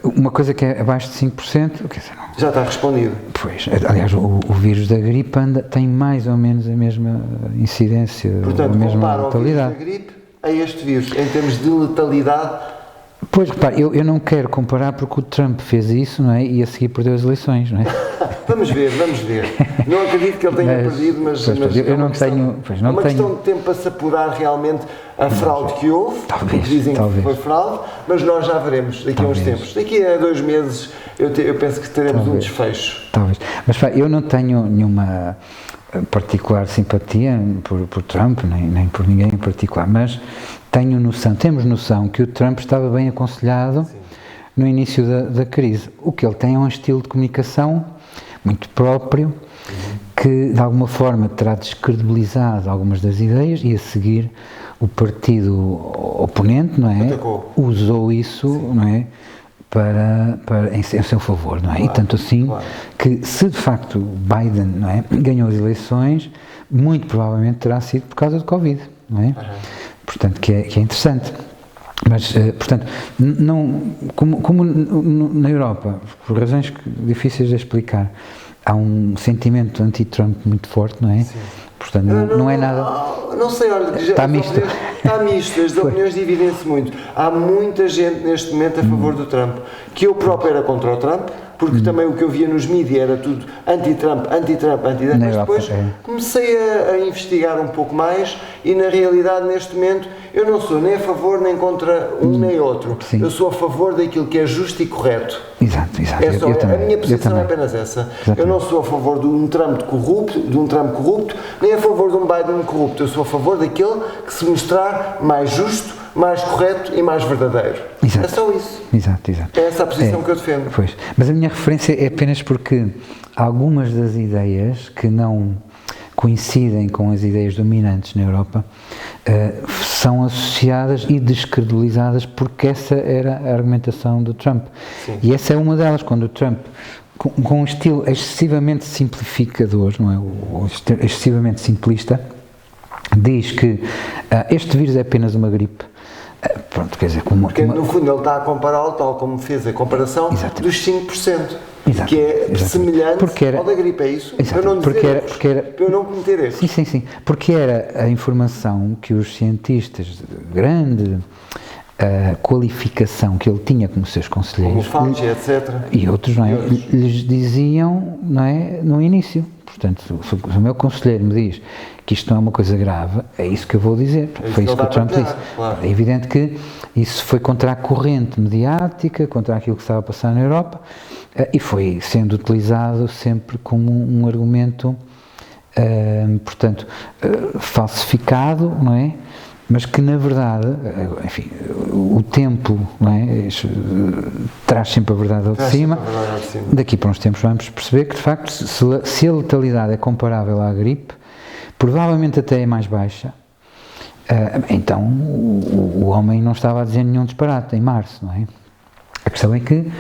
[SPEAKER 2] uma coisa que é abaixo de 5%, quer dizer, não.
[SPEAKER 1] Já está respondido.
[SPEAKER 2] Pois, aliás, o vírus da gripe tem mais ou menos a mesma incidência,
[SPEAKER 1] portanto,
[SPEAKER 2] a mesma letalidade.
[SPEAKER 1] Portanto, compara o vírus da gripe a este vírus, em termos de letalidade.
[SPEAKER 2] Pois, repare, eu não quero comparar porque o Trump fez isso, não é? E a seguir perdeu as eleições, não é?
[SPEAKER 1] Vamos ver. Não acredito que ele tenha perdido, mas
[SPEAKER 2] eu não tenho...
[SPEAKER 1] É uma questão de tempo para se apurar realmente a fraude que houve, porque dizem que foi fraude, mas nós já veremos daqui a uns tempos. Daqui a 2 meses eu penso que teremos um desfecho.
[SPEAKER 2] Talvez. Mas eu não tenho nenhuma particular simpatia por Trump, nem por ninguém em particular, mas temos noção que o Trump estava bem aconselhado no início da crise. O que ele tem é um estilo de comunicação muito próprio, que de alguma forma terá descredibilizado algumas das ideias e a seguir o partido oponente, não é? Usou isso, não é? Em seu favor, não é? Claro, e tanto assim que se de facto Biden, não é, ganhou as eleições, muito provavelmente terá sido por causa do Covid, não é? Portanto, que é interessante. Mas, portanto, como na Europa, por razões difíceis de explicar, há um sentimento anti-Trump muito forte, não é? Sim. Portanto, não é nada...
[SPEAKER 1] Não sei, olha...
[SPEAKER 2] Está misto.
[SPEAKER 1] Está misto, as opiniões dividem-se muito. Há muita gente neste momento a favor do Trump, que eu próprio era contra o Trump, porque também o que eu via nos mídias era tudo anti-Trump, mas depois comecei a investigar um pouco mais e na realidade neste momento eu não sou nem a favor nem contra um nem outro. Sim. Eu sou a favor daquilo que é justo e correto.
[SPEAKER 2] Exato.
[SPEAKER 1] A minha posição é apenas essa. Exatamente. Eu não sou a favor de um Trump corrupto, nem a favor de um Biden corrupto. Eu sou a favor daquele que se mostrar mais justo, mais correto e mais verdadeiro.
[SPEAKER 2] Exato.
[SPEAKER 1] É só isso.
[SPEAKER 2] Exato.
[SPEAKER 1] É essa a posição que eu defendo.
[SPEAKER 2] Pois. Mas a minha referência é apenas porque algumas das ideias que não coincidem com as ideias dominantes na Europa são associadas e descredibilizadas porque essa era a argumentação do Trump. Sim. E essa é uma delas, quando o Trump, com um estilo excessivamente simplificador, não é? Ou excessivamente simplista, diz que este vírus é apenas uma gripe. Pronto, quer dizer,
[SPEAKER 1] porque no fundo ele está a compará-lo, tal como fez a comparação, dos 5%, que é semelhante ao da gripe, é isso? Para eu não dizer para eu não cometer erros.
[SPEAKER 2] Sim, porque era a informação que os cientistas de grande qualificação que ele tinha como seus conselheiros,
[SPEAKER 1] como Fauci, etc.
[SPEAKER 2] E outros, não é? Lhes diziam, não é, no início. Portanto, se o meu conselheiro me diz que isto não é uma coisa grave, é isso que eu vou dizer. Foi isso que o Trump disse. Claro. É evidente que isso foi contra a corrente mediática, contra aquilo que estava a passar na Europa, e foi sendo utilizado sempre como um argumento portanto, falsificado, não é? Mas que na verdade, enfim, o tempo, não é? Traz sempre a verdade ao de cima. Daqui para uns tempos vamos perceber que de facto se a letalidade é comparável à gripe, provavelmente até é mais baixa. Então o homem não estava a dizer nenhum disparate em março, não é? A questão é que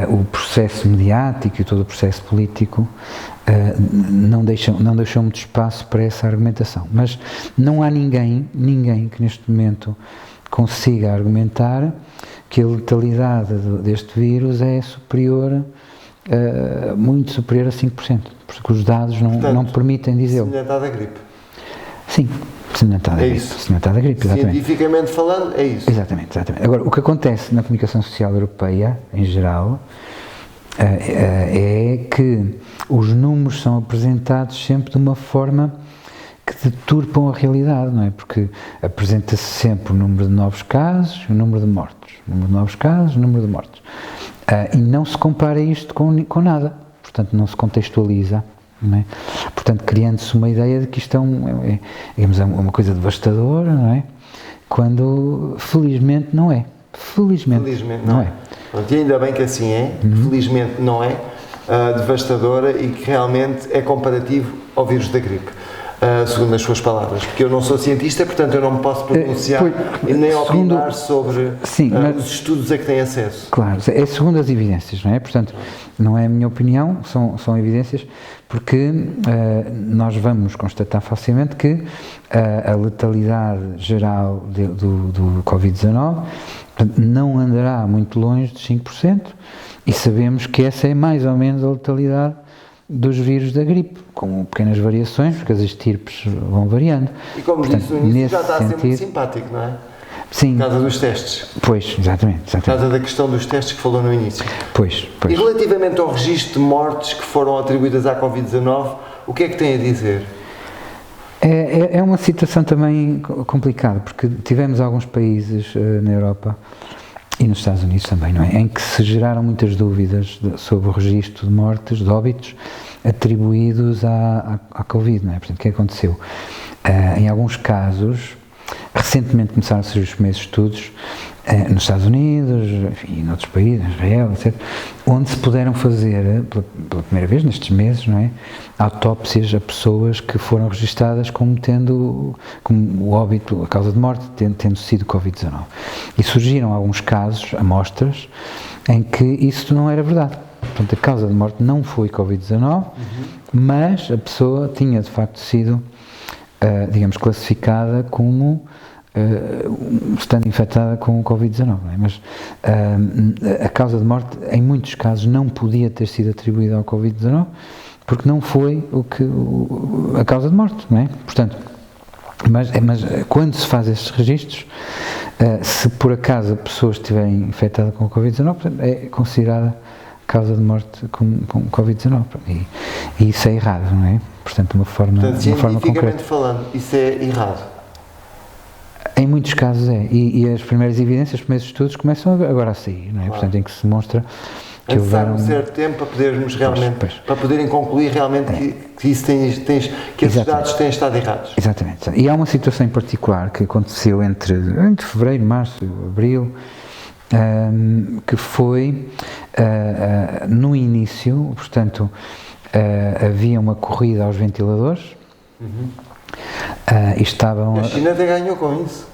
[SPEAKER 2] o processo mediático e todo o processo político não deixou muito espaço para essa argumentação. Mas não há ninguém que neste momento consiga argumentar que a letalidade deste vírus é superior, muito superior a 5%, porque os dados não permitem dizê-lo.
[SPEAKER 1] Semelhante à gripe.
[SPEAKER 2] Sim, semelhante à gripe, exatamente.
[SPEAKER 1] Cientificamente falando, é isso.
[SPEAKER 2] Exatamente. Agora, o que acontece na comunicação social europeia, em geral, é que os números são apresentados sempre de uma forma que deturpam a realidade, não é? Porque apresenta-se sempre o número de novos casos e o número de mortos. O número de novos casos, o número de mortos. E não se compara isto com nada. Portanto, não se contextualiza. Não é? Portanto, criando-se uma ideia de que isto é uma coisa devastadora, não é? Quando, felizmente, não é. Felizmente não é.
[SPEAKER 1] E ainda bem que assim é, felizmente não é devastadora e que realmente é comparativo ao vírus da gripe, segundo as suas palavras, porque eu não sou cientista, portanto eu não me posso pronunciar e nem opinar sobre os estudos a que têm acesso.
[SPEAKER 2] Claro, é segundo as evidências, não é? Portanto, não é a minha opinião, são evidências, porque nós vamos constatar facilmente que a letalidade geral do Covid-19 não andará muito longe de 5%, e sabemos que essa é mais ou menos a letalidade dos vírus da gripe, com pequenas variações, porque as estirpes vão variando.
[SPEAKER 1] E como disse no início, já está a ser muito simpático, não é?
[SPEAKER 2] Sim.
[SPEAKER 1] Por causa dos testes.
[SPEAKER 2] Pois, exatamente.
[SPEAKER 1] Por causa da questão dos testes que falou no início.
[SPEAKER 2] Pois.
[SPEAKER 1] E relativamente ao registro de mortes que foram atribuídas à Covid-19, o que é que tem a dizer?
[SPEAKER 2] É uma situação também complicada, porque tivemos alguns países na Europa e nos Estados Unidos também, não é? Em que se geraram muitas dúvidas sobre o registro de mortes, de óbitos, atribuídos à Covid, não é? Portanto, o que aconteceu? Em alguns casos, recentemente começaram a surgir os primeiros estudos nos Estados Unidos, enfim, em outros países, Israel, etc., onde se puderam fazer, pela primeira vez nestes meses, não é, autópsias a pessoas que foram registadas como o óbito, a causa de morte, tendo sido Covid-19. E surgiram alguns casos, amostras, em que isso não era verdade. Portanto, a causa de morte não foi Covid-19, mas a pessoa tinha, de facto, sido, digamos, classificada como estando infectada com o Covid-19, não é? Mas a causa de morte, em muitos casos, não podia ter sido atribuída ao Covid-19, porque não foi a causa de morte, não é? Portanto, mas quando se faz estes registros, se por acaso a pessoa estiver infectada com o Covid-19, é considerada causa de morte com Covid-19, e isso é errado, não é? Portanto, de uma forma concreta.
[SPEAKER 1] Cientificamente falando, isso é errado?
[SPEAKER 2] Em muitos casos é, e as primeiras evidências, os primeiros estudos começam agora a sair, não é? Claro. Portanto, em que se demonstra que
[SPEAKER 1] houveram um certo tempo para podermos realmente, para poderem concluir realmente que isso que esses dados têm estado errados.
[SPEAKER 2] Exatamente. E há uma situação em particular que aconteceu entre fevereiro, março, abril, que foi no início, portanto, havia uma corrida aos ventiladores. E estavam...
[SPEAKER 1] A China até ganhou com isso.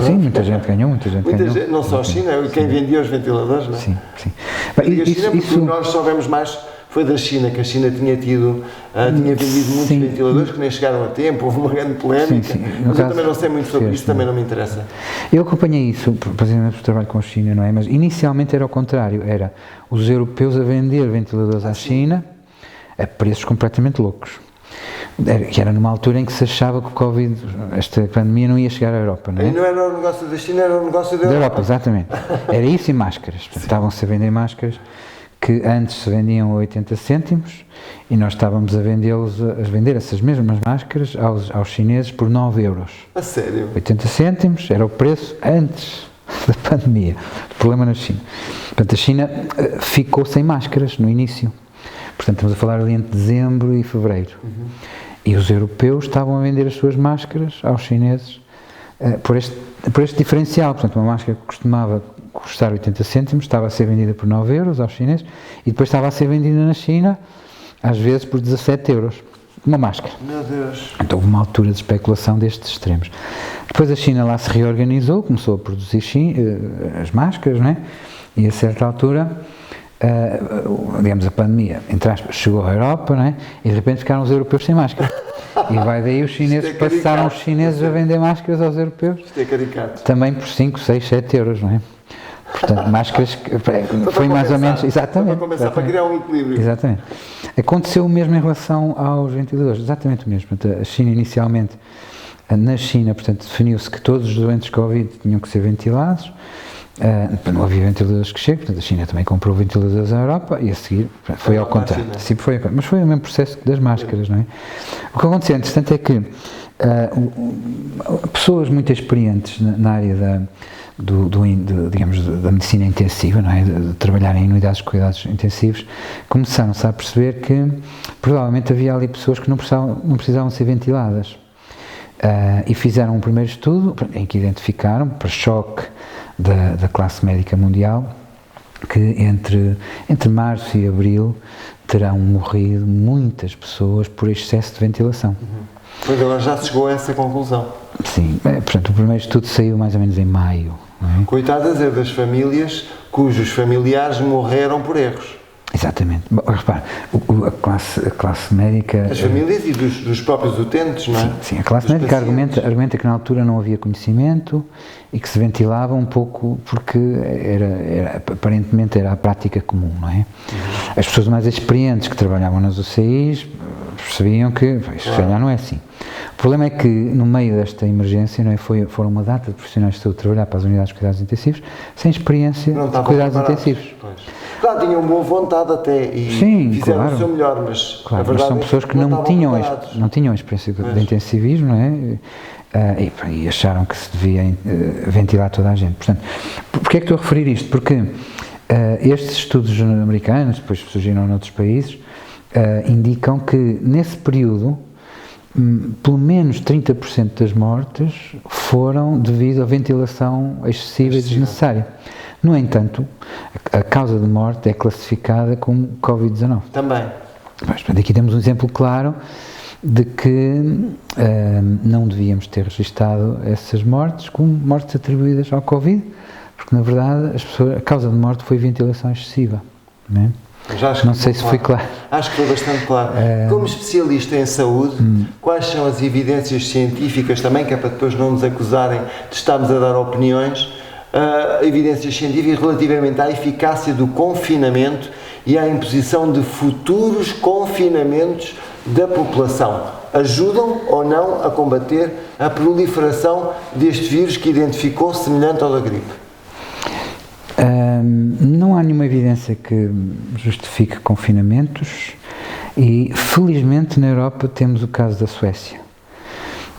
[SPEAKER 2] Sim, muita gente ganhou,
[SPEAKER 1] não só a China, quem vendia os ventiladores, não é?
[SPEAKER 2] Sim.
[SPEAKER 1] Bem, a China, porque nós soubemos mais, foi da China, que a China tinha vendido muitos ventiladores que nem chegaram a tempo, houve uma grande polémica, mas eu também não sei muito sobre isso, também não me interessa.
[SPEAKER 2] Eu acompanhei isso, por exemplo, por trabalho com a China, não é? Mas inicialmente era o contrário, era os europeus a vender ventiladores à China a preços completamente loucos. Que era numa altura em que se achava que o Covid, esta pandemia, não ia chegar à Europa, não é?
[SPEAKER 1] E não era o negócio da China, era o negócio da Europa.
[SPEAKER 2] Exatamente. Era isso e máscaras. Portanto, estavam-se a vender máscaras que antes se vendiam a 80 cêntimos e nós estávamos a vender essas mesmas máscaras aos chineses por 9 euros.
[SPEAKER 1] A sério?
[SPEAKER 2] 80 cêntimos era o preço antes da pandemia. O problema na China. Portanto, a China ficou sem máscaras no início. Portanto, estamos a falar ali entre dezembro e fevereiro. E os europeus estavam a vender as suas máscaras aos chineses por este diferencial. Portanto, uma máscara que costumava custar 80 cêntimos estava a ser vendida por 9 euros aos chineses e depois estava a ser vendida na China, às vezes por 17 euros. Uma máscara.
[SPEAKER 1] Meu Deus.
[SPEAKER 2] Então houve uma altura de especulação destes extremos. Depois a China lá se reorganizou, começou a produzir as máscaras, não é? E a certa altura, digamos, a pandemia, entre aspas, chegou à Europa, não é? E de repente ficaram os europeus sem máscara. E vai daí os chineses, passaram os chineses a vender máscaras aos europeus.
[SPEAKER 1] Isto é caricato.
[SPEAKER 2] Também por 5, 6, 7 euros, não é? Portanto, máscaras que foi mais ou menos, exatamente,
[SPEAKER 1] para começar, para criar um equilíbrio.
[SPEAKER 2] Exatamente. Aconteceu o mesmo em relação aos ventiladores, exatamente o mesmo. Portanto, a China inicialmente, na China, portanto, definiu-se que todos os doentes Covid tinham que ser ventilados, não havia ventiladores que cheguem, portanto a China também comprou ventiladores na Europa e a seguir foi ao contrário, mas foi o mesmo processo das máscaras, não é? O que aconteceu, entretanto, é que pessoas muito experientes na área digamos, da medicina intensiva, não é? De trabalhar em unidades de cuidados intensivos, começaram-se a perceber que provavelmente havia ali pessoas que não precisavam ser ventiladas. E fizeram um primeiro estudo em que identificaram, para choque da classe médica mundial, que entre março e abril terão morrido muitas pessoas por excesso de ventilação.
[SPEAKER 1] Pois agora já se chegou a essa conclusão.
[SPEAKER 2] Sim, portanto o primeiro estudo saiu mais ou menos em maio. Não é?
[SPEAKER 1] Coitadas das famílias cujos familiares morreram por erros.
[SPEAKER 2] Exatamente. Bom, repare, a classe médica...
[SPEAKER 1] As famílias e dos próprios utentes, não é?
[SPEAKER 2] Sim, a classe médica argumenta que na altura não havia conhecimento e que se ventilava um pouco porque aparentemente era a prática comum, não é? As pessoas mais experientes que trabalhavam nas UCIs percebiam que isso já não é assim. O problema é que no meio desta emergência, não é, foram uma data de profissionais de saúde trabalhar para as unidades de cuidados intensivos sem experiência de cuidados intensivos.
[SPEAKER 1] Claro, tinham boa vontade até e fizeram o seu melhor, mas
[SPEAKER 2] a verdade são pessoas que não tinham experiência de intensivismo, não é? E acharam que se devia ventilar toda a gente. Portanto, porquê é que estou a referir isto? Porque estes estudos americanos, depois surgiram noutros países, indicam que nesse período pelo menos 30% das mortes foram devido à ventilação excessiva e desnecessária. No entanto, a causa de morte é classificada como Covid-19.
[SPEAKER 1] Também.
[SPEAKER 2] Mas, aqui temos um exemplo claro de que não devíamos ter registado essas mortes como mortes atribuídas ao Covid, porque na verdade a causa de morte foi ventilação excessiva. Não é? Não sei se foi claro.
[SPEAKER 1] Acho que foi bastante claro. Como especialista em saúde, quais são as evidências científicas também, que é para depois não nos acusarem de estarmos a dar opiniões, evidências científicas relativamente à eficácia do confinamento e à imposição de futuros confinamentos da população? Ajudam ou não a combater a proliferação deste vírus que identificou semelhante ao da gripe?
[SPEAKER 2] Não há nenhuma evidência que justifique confinamentos e, felizmente, na Europa temos o caso da Suécia.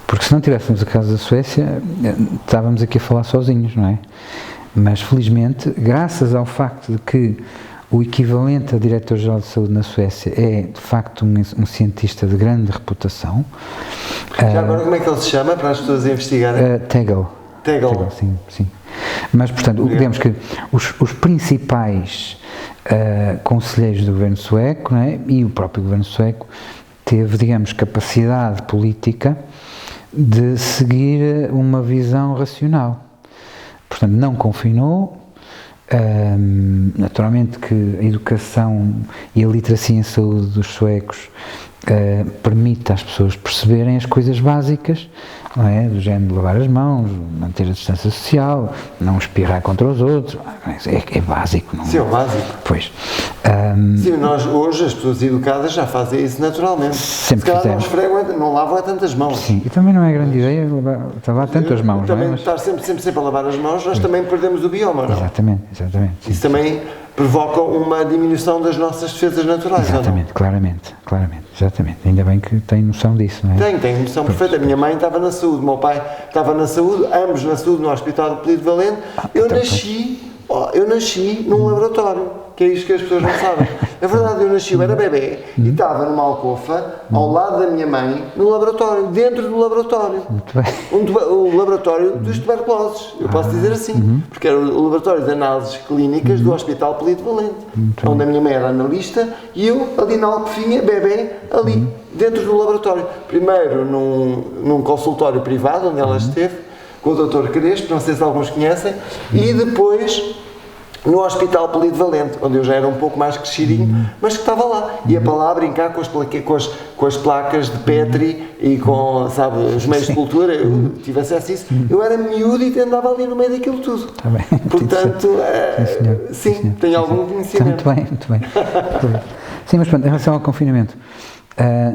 [SPEAKER 2] Porque se não tivéssemos o caso da Suécia, estávamos aqui a falar sozinhos, não é? Mas, felizmente, graças ao facto de que o equivalente a diretor-geral de saúde na Suécia é, de facto, um cientista de grande reputação.
[SPEAKER 1] Já agora, como é que ele se chama, para as pessoas investigarem?
[SPEAKER 2] Tegel.
[SPEAKER 1] Tegel.
[SPEAKER 2] Sim. Mas, portanto, digamos que os principais conselheiros do governo sueco, não é? E o próprio governo sueco teve, digamos, capacidade política de seguir uma visão racional. Portanto, não confinou. Naturalmente que a educação e a literacia em saúde dos suecos permite às pessoas perceberem as coisas básicas, não é? Do género de lavar as mãos, manter a distância social, não espirrar contra os outros, é básico. Não?
[SPEAKER 1] Sim, é básico.
[SPEAKER 2] Pois.
[SPEAKER 1] Sim, nós hoje, as pessoas educadas já fazem isso naturalmente.
[SPEAKER 2] Sempre
[SPEAKER 1] se calhar não lavam tantas mãos.
[SPEAKER 2] Sim, e também não é grande ideia lavar tantas mãos.
[SPEAKER 1] Também
[SPEAKER 2] não é?
[SPEAKER 1] estar sempre a lavar as mãos, nós também perdemos o bioma, não?
[SPEAKER 2] Exatamente.
[SPEAKER 1] Isso também provoca uma diminuição das nossas defesas naturais.
[SPEAKER 2] Exatamente, claramente, exatamente. Ainda bem que tem noção disso, não é?
[SPEAKER 1] Tenho noção perfeita. A minha mãe estava na saúde, o meu pai estava na saúde, ambos na saúde no Hospital de Polido Valente. Eu nasci Eu nasci num laboratório, que é isto que as pessoas não sabem. É verdade, eu nasci, eu era bebê e estava numa alcofa, ao lado da minha mãe, no laboratório, dentro do laboratório.
[SPEAKER 2] Muito bem.
[SPEAKER 1] O laboratório dos tuberculoses, eu posso dizer assim, porque era o laboratório de análises clínicas do Hospital Polivalente, onde a minha mãe era analista e eu, ali na alcofinha, bebê, ali, dentro do laboratório. Primeiro num consultório privado, onde ela esteve, com o Dr. Crespo, não sei se alguns conhecem, e depois no Hospital Polivalente, onde eu já era um pouco mais crescidinho, mas que estava lá. Ia para lá brincar com as placas de Petri e com, sabe, os meios de cultura. Eu tive acesso a isso. Eu era miúdo e andava ali no meio daquilo tudo.
[SPEAKER 2] Está bem.
[SPEAKER 1] Portanto, sim, tenho algum conhecimento.
[SPEAKER 2] Muito bem. Sim, mas pronto, em relação ao confinamento,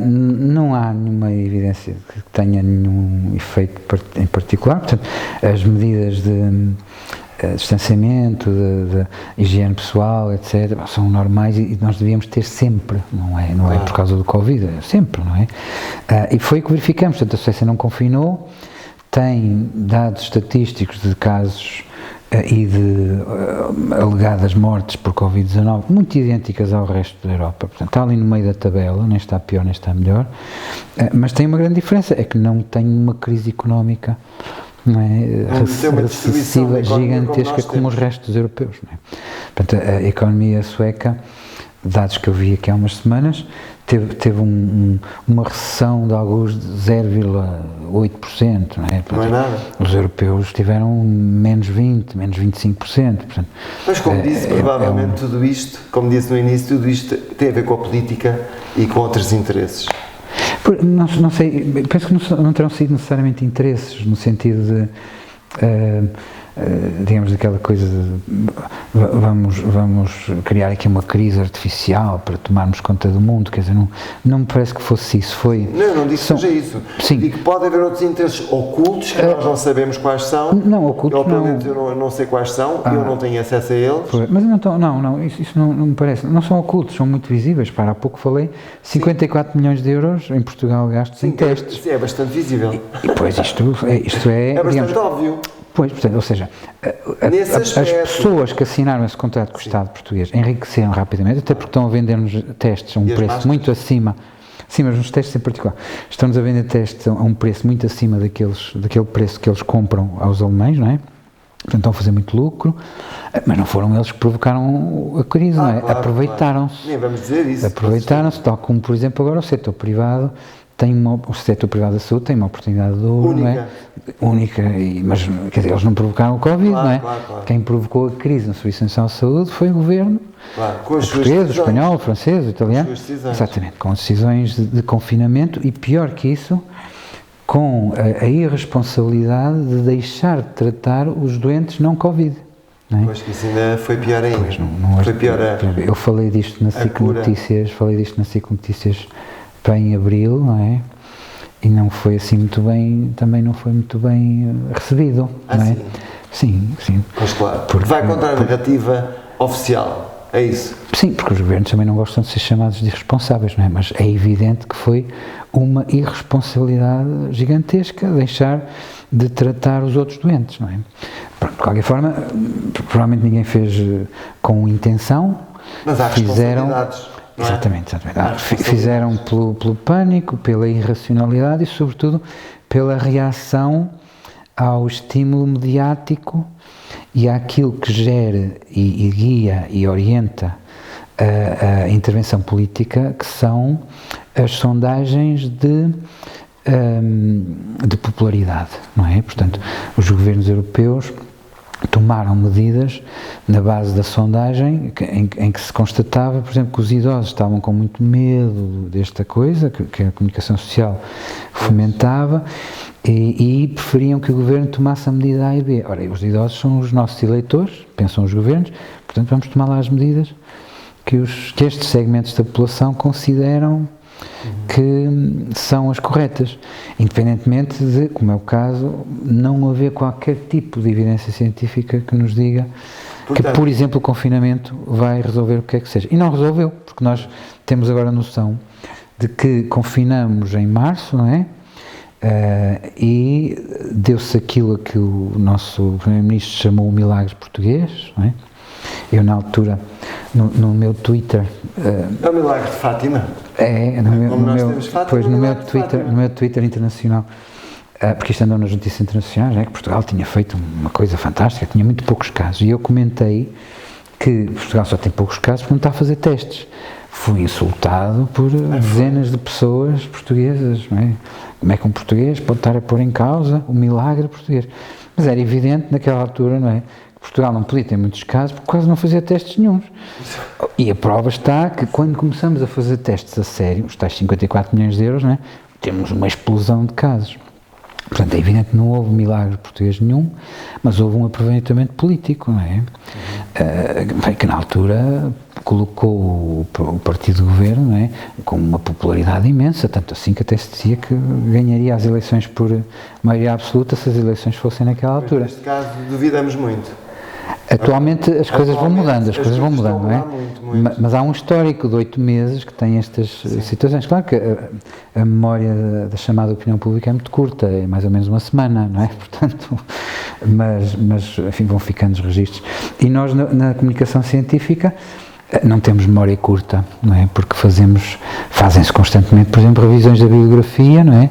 [SPEAKER 2] não há nenhuma evidência que tenha nenhum efeito em particular. Portanto, as medidas de distanciamento, de higiene pessoal, etc., são normais e nós devíamos ter sempre, não é por causa do Covid, é sempre, não é? E foi o que verificamos. Portanto, a Suécia não confinou, tem dados estatísticos de casos e de alegadas mortes por Covid-19 muito idênticas ao resto da Europa. Portanto, está ali no meio da tabela, nem está pior nem está melhor, mas tem uma grande diferença, é que não tem uma crise económica, não é, recessiva, gigantesca como os restos dos europeus. Não é? Portanto, a economia sueca, dados que eu vi aqui há umas semanas, teve uma recessão de alguns de 0,8%, não é?
[SPEAKER 1] Não é nada.
[SPEAKER 2] Os europeus tiveram menos 20%, menos 25%. Portanto,
[SPEAKER 1] mas como disse, provavelmente tudo isto, como disse no início, tudo isto tem a ver com a política e com outros interesses.
[SPEAKER 2] Não sei, penso que não terão sido necessariamente interesses, no sentido de, digamos, daquela coisa de vamos criar aqui uma crise artificial para tomarmos conta do mundo, quer dizer, não me parece que fosse isso.
[SPEAKER 1] Não disse que seja isso.
[SPEAKER 2] Sim.
[SPEAKER 1] Digo que pode haver outros interesses ocultos que nós não sabemos quais são.
[SPEAKER 2] Não, ocultos
[SPEAKER 1] ou, pelo menos eu não sei quais são, eu não tenho acesso a eles.
[SPEAKER 2] Mas isso não me parece. Não são ocultos, são muito visíveis. Há pouco falei, 54 milhões de euros em Portugal gastos em testes.
[SPEAKER 1] Isso é bastante visível.
[SPEAKER 2] E pois isto é
[SPEAKER 1] bastante
[SPEAKER 2] digamos,
[SPEAKER 1] óbvio.
[SPEAKER 2] Pois, portanto, ou seja, as pessoas que assinaram esse contrato com o Estado português enriqueceram rapidamente, até porque estão a vender-nos testes a um preço muito acima, sim, mas nos testes em particular, estão-nos a vender testes a um preço muito acima daquele preço que eles compram aos alemães, não é? Portanto, estão a fazer muito lucro, mas não foram eles que provocaram a crise, não é?
[SPEAKER 1] Claro,
[SPEAKER 2] aproveitaram-se.
[SPEAKER 1] Nem vamos dizer isso.
[SPEAKER 2] Aproveitaram-se, tal como, por exemplo, agora o setor privado o setor privado da saúde tem uma oportunidade de ouro, não é? Única, mas quer dizer, eles não provocaram o Covid, não é?
[SPEAKER 1] Claro.
[SPEAKER 2] Quem provocou a crise na Serviço Nacional de Saúde foi o governo
[SPEAKER 1] com as
[SPEAKER 2] português, o espanhol, o francês, o italiano,
[SPEAKER 1] exatamente,
[SPEAKER 2] com decisões de confinamento e, pior que isso, com a irresponsabilidade de deixar de tratar os doentes não Covid. Não é?
[SPEAKER 1] Pois que isso ainda foi pior ainda.
[SPEAKER 2] Pois,
[SPEAKER 1] foi pior
[SPEAKER 2] eu falei disto na SIC Notícias, em abril, não é? E não foi assim muito bem, também não foi muito bem recebido, não é? Sim.
[SPEAKER 1] Pois claro, vai contra a narrativa oficial, é isso?
[SPEAKER 2] Sim, porque os governos também não gostam de ser chamados de irresponsáveis, não é? Mas é evidente que foi uma irresponsabilidade gigantesca deixar de tratar os outros doentes, não é? Pronto, de qualquer forma, provavelmente ninguém fez com intenção,
[SPEAKER 1] mas há responsabilidades.
[SPEAKER 2] Exatamente. Fizeram pelo pânico, pela irracionalidade e, sobretudo, pela reação ao estímulo mediático e àquilo que gera e guia e orienta a intervenção política, que são as sondagens de popularidade, não é? Portanto, os governos europeus tomaram medidas na base da sondagem em que se constatava, por exemplo, que os idosos estavam com muito medo desta coisa que a comunicação social fomentava e preferiam que o governo tomasse a medida A e B. Ora, os idosos são os nossos eleitores, pensam os governos, portanto vamos tomar lá as medidas que estes segmentos da população consideram que são as corretas, independentemente de, como é o caso, não haver qualquer tipo de evidência científica que nos diga que, por exemplo, o confinamento vai resolver o que é que seja. E não resolveu, porque nós temos agora a noção de que confinamos em março, não é? e deu-se aquilo que o nosso Primeiro-Ministro chamou o milagre português, não é? Eu, na altura, no meu Twitter...
[SPEAKER 1] é o milagre de Fátima?
[SPEAKER 2] No meu Twitter internacional, porque isto andou nas notícias internacionais, que Portugal tinha feito uma coisa fantástica, tinha muito poucos casos, e eu comentei que Portugal só tem poucos casos porque não está a fazer testes. Fui insultado por dezenas de pessoas portuguesas, não é? Como é que um português pode estar a pôr em causa o milagre português? Mas era evidente naquela altura, não é? Portugal não podia ter muitos casos porque quase não fazia testes nenhuns. E a prova está que quando começamos a fazer testes a sério, os tais 54 milhões de euros, não é? Temos uma explosão de casos. Portanto, é evidente que não houve milagre português nenhum, mas houve um aproveitamento político, não é? Que na altura colocou o partido de governo, não é? Com uma popularidade imensa, tanto assim que até se dizia que ganharia as eleições por maioria absoluta se as eleições fossem naquela altura.
[SPEAKER 1] Neste caso, duvidamos muito.
[SPEAKER 2] Atualmente as coisas vão mudando, não é?
[SPEAKER 1] Muito.
[SPEAKER 2] Mas há um histórico de 8 meses que tem estas situações. Claro que a memória da chamada opinião pública é muito curta, é mais ou menos uma semana, não é? Portanto, mas enfim, vão ficando os registros. E nós na comunicação científica não temos memória curta, não é? Porque fazem-se constantemente, por exemplo, revisões da bibliografia, não é?